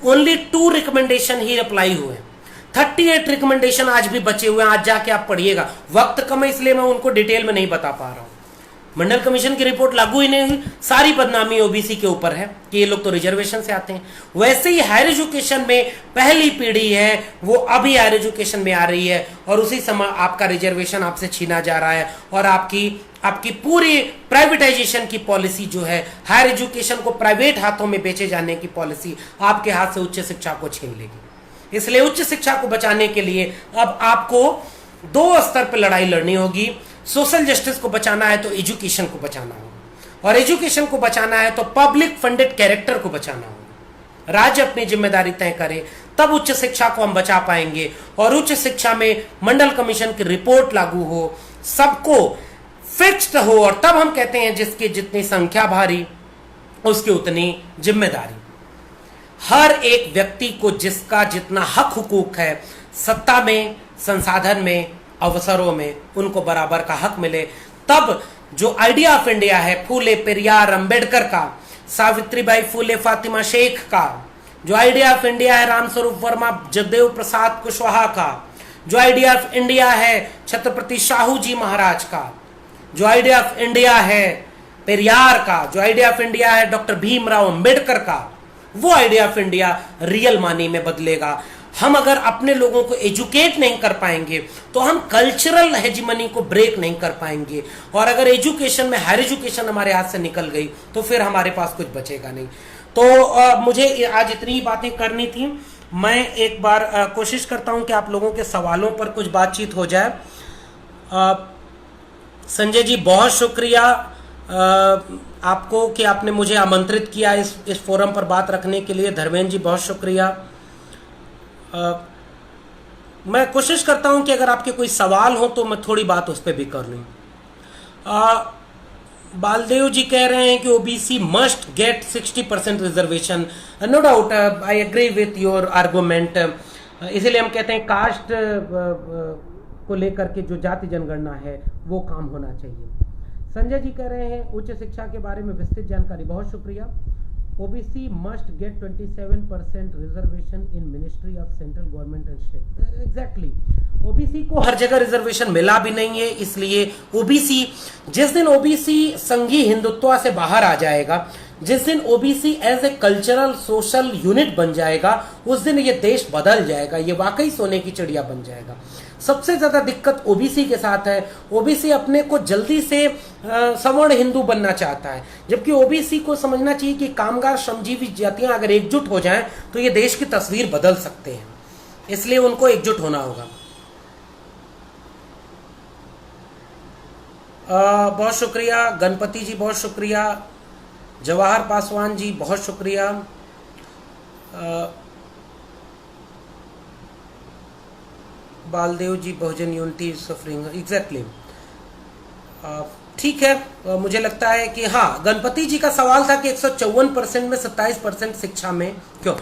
ओनली 2 रिकमेंडेशन ही अप्लाई हुए, 38 रिकमेंडेशन आज भी बचे हुए हैं। आज जाके आप पढ़िएगा, वक्त कम है इसलिए मैं उनको डिटेल में नहीं बता पा रहा हूं। मंडल कमीशन की रिपोर्ट लागू ही नहीं हुई, सारी बदनामी ओबीसी के ऊपर है कि ये लोग तो रिजर्वेशन से आते हैं। वैसे ही हायर एजुकेशन में पहली पीढ़ी है वो अभी हायर एजुकेशन में आ रही है, और उसी समय आपका रिजर्वेशन आपसे छीना जा रहा है, और आपकी पूरी प्राइवेटाइजेशन की पॉलिसी जो है, हायर एजुकेशन को प्राइवेट हाथों में बेचे जाने की पॉलिसी आपके हाथ से उच्च शिक्षा को छीन लेगी। इसलिए उच्च शिक्षा को बचाने के लिए अब आपको 2 स्तर पर लड़ाई लड़नी होगी। सोशल जस्टिस को बचाना है तो एजुकेशन को बचाना होगा, और एजुकेशन को बचाना है तो पब्लिक फंडेड कैरेक्टर को बचाना होगा। राज्य अपनी जिम्मेदारी तय करे तब उच्च शिक्षा को हम बचा पाएंगे, और उच्च शिक्षा में मंडल कमीशन की रिपोर्ट लागू हो, सबको फिक्स्ड हो, और तब हम कहते हैं जिसकी जितनी संख्या भारी उसकी उतनी जिम्मेदारी। हर एक व्यक्ति को जिसका जितना हक हुकूक है, सत्ता में, संसाधन में, अवसरों में, उनको बराबर का हक मिले। तब जो आइडिया ऑफ इंडिया है फूले पेरियार अंबेडकर का, सावित्रीबाई फूले फातिमा शेख का, जो आइडिया ऑफ इंडिया है रामस्वरूप वर्मा जगदेव प्रसाद कुशवाहा का, जो आइडिया ऑफ इंडिया है छत्रपति शाहू जी महाराज का, जो आइडिया ऑफ इंडिया है पेरियार का, जो आइडिया ऑफ इंडिया है डॉक्टर भीमराव अंबेडकर का, वो आइडिया ऑफ इंडिया रियल मानी में बदलेगा। हम अगर अपने लोगों को एजुकेट नहीं कर पाएंगे तो हम कल्चरल हेजिमनी को ब्रेक नहीं कर पाएंगे, और अगर एजुकेशन में हायर एजुकेशन हमारे हाथ से निकल गई तो फिर हमारे पास कुछ बचेगा नहीं। तो मुझे आज इतनी बातें करनी थी। मैं एक बार कोशिश करता हूं कि आप लोगों के सवालों पर कुछ बातचीत हो जाए। संजय जी बहुत शुक्रिया आपको कि आपने मुझे आमंत्रित किया इस फोरम पर बात रखने के लिए। धर्मेंद्र जी बहुत शुक्रिया। मैं कोशिश करता हूं कि अगर आपके कोई सवाल हो तो मैं थोड़ी बात उस पर भी कर लूं। बालदेव जी कह रहे हैं कि OBC must get 60% reservation. No doubt, I agree with your argument. इसीलिए हम कहते हैं कास्ट को लेकर के जो जाति जनगणना है वो काम होना चाहिए। संजय जी कह रहे हैं उच्च शिक्षा के बारे में विस्तृत जानकारी, बहुत शुक्रिया। OBC must gate 27% reservation in ministry of central government and state. Exactly, OBC को हर जगह रिजर्वेशन मिला भी नहीं है, इसलिए ओबीसी जिस दिन ओबीसी संघीय हिंदुत्व से बाहर आ जाएगा, जिस दिन OBC as a cultural social unit बन जाएगा, उस दिन ये देश बदल जाएगा, ये वाकई सोने की चिड़िया बन जाएगा। सबसे ज्यादा दिक्कत ओबीसी के साथ है। ओबीसी अपने को जल्दी से सवर्ण हिंदू बनना चाहता है, जबकि ओबीसी को समझना चाहिए कि कामगार श्रमजीवी जातियां अगर एकजुट हो जाएं तो ये देश की तस्वीर बदल सकते हैं, इसलिए उनको एकजुट होना होगा। बहुत शुक्रिया गणपति जी, बहुत शुक्रिया जवाहर पासवान जी, बहुत शुक्रिया। बालदेव जी बहुजन यूनिटी सफरिंग, एग्जैक्टली ठीक है। मुझे लगता है कि हाँ, गणपति जी का सवाल था कि 154% में 27% शिक्षा में क्यों।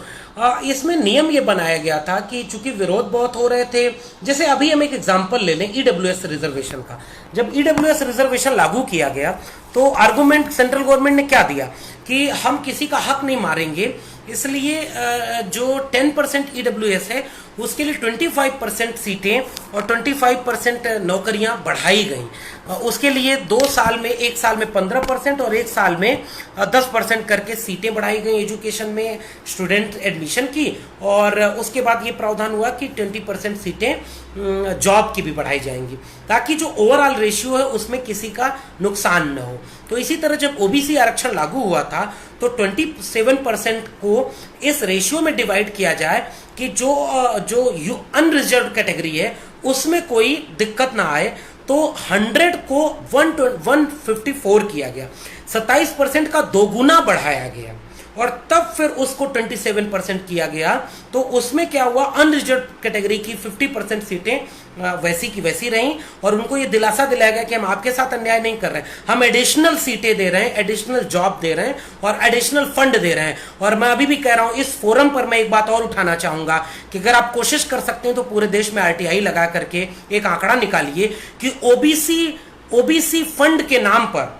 इसमें नियम ये बनाया गया था कि चूंकि विरोध बहुत हो रहे थे, जैसे अभी हम एक एग्जांपल ले लें ईडब्ल्यूएस रिजर्वेशन का। जब ईडब्ल्यूएस रिजर्वेशन लागू किया गया तो आर्गुमेंट सेंट्रल गवर्नमेंट ने क्या दिया कि हम किसी का हक नहीं मारेंगे, इसलिए जो 10% ईडब्ल्यूएस है उसके लिए 25% सीटें और 25% नौकरियां बढ़ाई गई। उसके लिए 2 साल में, 1 साल में 15% और 1 साल में 10% करके सीटें बढ़ाई गई एजुकेशन में स्टूडेंट एडमिशन की। और उसके बाद ये प्रावधान हुआ कि 20% सीटें जॉब की भी बढ़ाई जाएंगी, ताकि जो ओवरऑल रेशियो है उसमें किसी का नुकसान न हो। तो इसी तरह जब ओबीसी आरक्षण लागू हुआ था तो 27% को इस रेशियो में डिवाइड किया जाए कि जो अनरिजर्व कैटेगरी है उसमें कोई दिक्कत ना आए, तो 100 को 154 किया गया, 27% का दोगुना बढ़ाया गया और तब फिर उसको 27% किया गया। तो उसमें क्या हुआ, अनरिजर्व कैटेगरी की 50% सीटें वैसी की वैसी रहीं और उनको ये दिलासा दिलाया गया कि हम आपके साथ अन्याय नहीं कर रहे हैं, हम एडिशनल सीटें दे रहे हैं, एडिशनल जॉब दे रहे हैं और एडिशनल फंड दे रहे हैं। और मैं अभी भी कह रहा हूं, इस फोरम पर मैं एक बात और उठाना चाहूंगा कि अगर आप कोशिश कर सकते हैं तो पूरे देश में आरटीआई लगा करके एक आंकड़ा निकालिए कि ओबीसी फंड के नाम पर,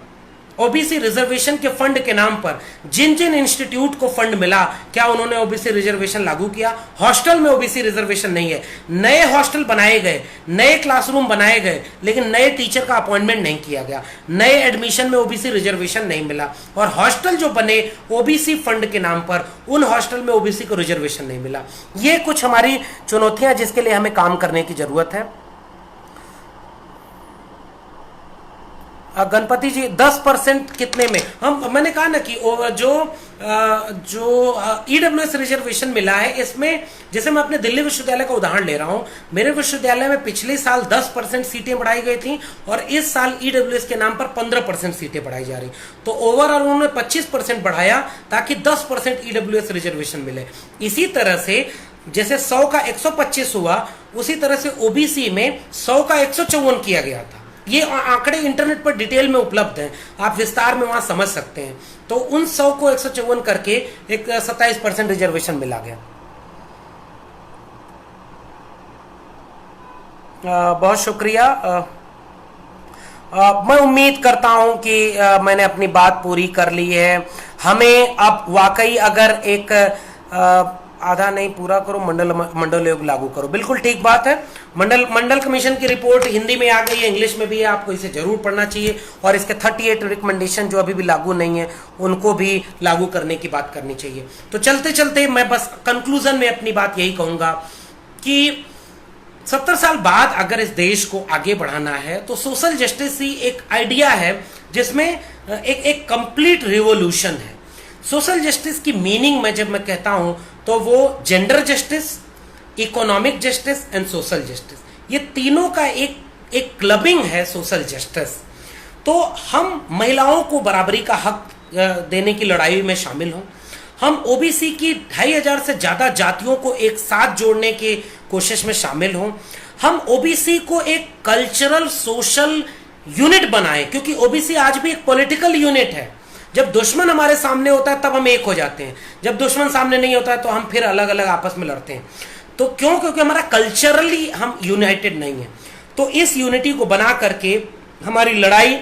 ओबीसी रिजर्वेशन के फंड के नाम पर जिन जिन इंस्टीट्यूट को फंड मिला, क्या उन्होंने ओबीसी रिजर्वेशन लागू किया? हॉस्टल में ओबीसी रिजर्वेशन नहीं है, नए हॉस्टल बनाए गए, नए क्लासरूम बनाए गए, लेकिन नए टीचर का अपॉइंटमेंट नहीं किया गया, नए एडमिशन में ओबीसी रिजर्वेशन नहीं मिला, और हॉस्टल जो बने ओबीसी फंड के नाम पर, उन हॉस्टल में ओबीसी को रिजर्वेशन नहीं मिला। ये कुछ हमारी चुनौतियां जिसके लिए हमें काम करने की जरूरत है। गणपति जी 10% कितने में? मैंने कहा ना कि जो ईडब्ल्यूएस रिजर्वेशन मिला है, इसमें जैसे मैं अपने दिल्ली विश्वविद्यालय का उदाहरण ले रहा हूं, मेरे विश्वविद्यालय में पिछले साल 10% सीटें बढ़ाई गई थी और इस साल ईडब्ल्यूएस के नाम पर 15% सीटें बढ़ाई जा रही। तो ओवरऑल उन्होंने 25% बढ़ाया ताकि 10% ईडब्ल्यूएस रिजर्वेशन मिले। इसी तरह से जैसे 100 का 125 हुआ, उसी तरह से ओबीसी में 100 का 154 किया गया था। ये आंकड़े इंटरनेट पर डिटेल में उपलब्ध हैं, आप विस्तार में वहां समझ सकते हैं। तो उन 100 को 154 करके एक 27% रिजर्वेशन मिला गया। बहुत शुक्रिया। मैं उम्मीद करता हूं कि मैंने अपनी बात पूरी कर ली है। हमें अब वाकई अगर एक आधा नहीं पूरा करो, मंडल योग लागू करो, बिल्कुल ठीक बात है। मंडल कमीशन की रिपोर्ट हिंदी में आ गई है, इंग्लिश में भी है, आपको इसे जरूर पढ़ना चाहिए और इसके 38 रिकमेंडेशन जो अभी भी लागू नहीं है उनको भी लागू करने की बात करनी चाहिए। तो चलते चलते मैं बस कंक्लूजन में अपनी बात यही कहूंगा कि 70 साल बाद अगर इस देश को आगे बढ़ाना है तो सोशल जस्टिस ही एक आइडिया है जिसमें एक कंप्लीट रिवोल्यूशन है। सोशल जस्टिस की मीनिंग में जब मैं कहता हूं तो वो gender justice, economic justice and social justice, ये तीनों का एक क्लबिंग है सोशल जस्टिस। तो हम महिलाओं को बराबरी का हक देने की लड़ाई में शामिल हों, हम ओबीसी की 2500 से ज्यादा जातियों को एक साथ जोड़ने की कोशिश में शामिल हों, हम ओबीसी को एक कल्चरल सोशल यूनिट बनाएं, क्योंकि ओबीसी आज भी एक पॉलिटिकल यूनिट है। जब दुश्मन हमारे सामने होता है तब हम एक हो जाते हैं, जब दुश्मन सामने नहीं होता है तो हम फिर अलग अलग आपस में लड़ते हैं। तो क्यों? क्योंकि हमारा कल्चरली हम यूनाइटेड नहीं है। तो इस यूनिटी को बना करके हमारी लड़ाई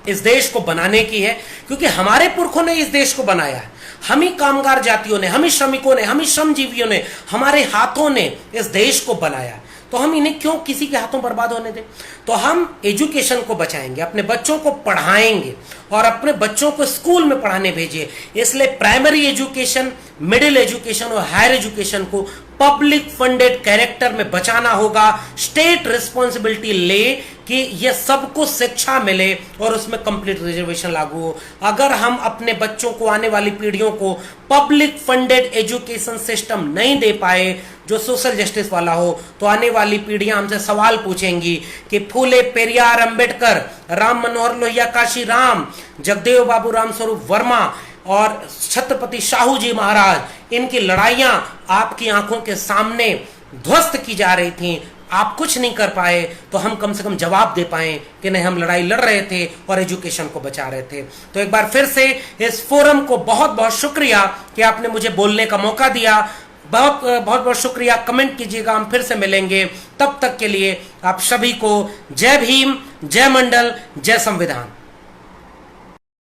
इस देश को बनाने की है, क्योंकि हमारे पुरखों ने इस देश को बनाया है। हम ही कामगार जातियों ने, हम ही श्रमिकों ने, हम ही श्रमजीवियों ने, हमारे हाथों ने इस देश को बनाया। तो हम इन्हें क्यों किसी के हाथों बर्बाद होने दें? तो हम एजुकेशन को बचाएंगे, अपने बच्चों को पढ़ाएंगे और अपने बच्चों को स्कूल में पढ़ाने भेजिए। इसलिए प्राइमरी एजुकेशन, मिडिल एजुकेशन और हायर एजुकेशन को पब्लिक फंडेड कैरेक्टर में बचाना होगा। स्टेट रिस्पॉन्सिबिलिटी ले कि यह सबको शिक्षा मिले और उसमें कंप्लीट रिजर्वेशन लागू हो। अगर हम अपने बच्चों को, आने वाली पीढ़ियों को पब्लिक फंडेड एजुकेशन सिस्टम नहीं दे पाए जो सोशल जस्टिस वाला हो, तो आने वाली पीढ़ियां हमसे सवाल पूछेंगी कि फूले, पेरियार, अंबेडकर, राम मनोहर लोहिया, काशी राम, जगदेव बाबू रामस्वरूप वर्मा और छत्रपति शाहू जी महाराज, इनकी लड़ाइयां आपकी आंखों के सामने ध्वस्त की जा रही थी, आप कुछ नहीं कर पाए, तो हम कम से कम जवाब दे पाए कि नहीं, हम लड़ाई लड़ रहे थे और एजुकेशन को बचा रहे थे। तो एक बार फिर से इस फोरम को बहुत बहुत शुक्रिया कि आपने मुझे बोलने का मौका दिया। बहुत बहुत शुक्रिया। कमेंट कीजिएगा, हम फिर से मिलेंगे। तब तक के लिए आप सभी को जय भीम, जय मंडल, जय संविधान।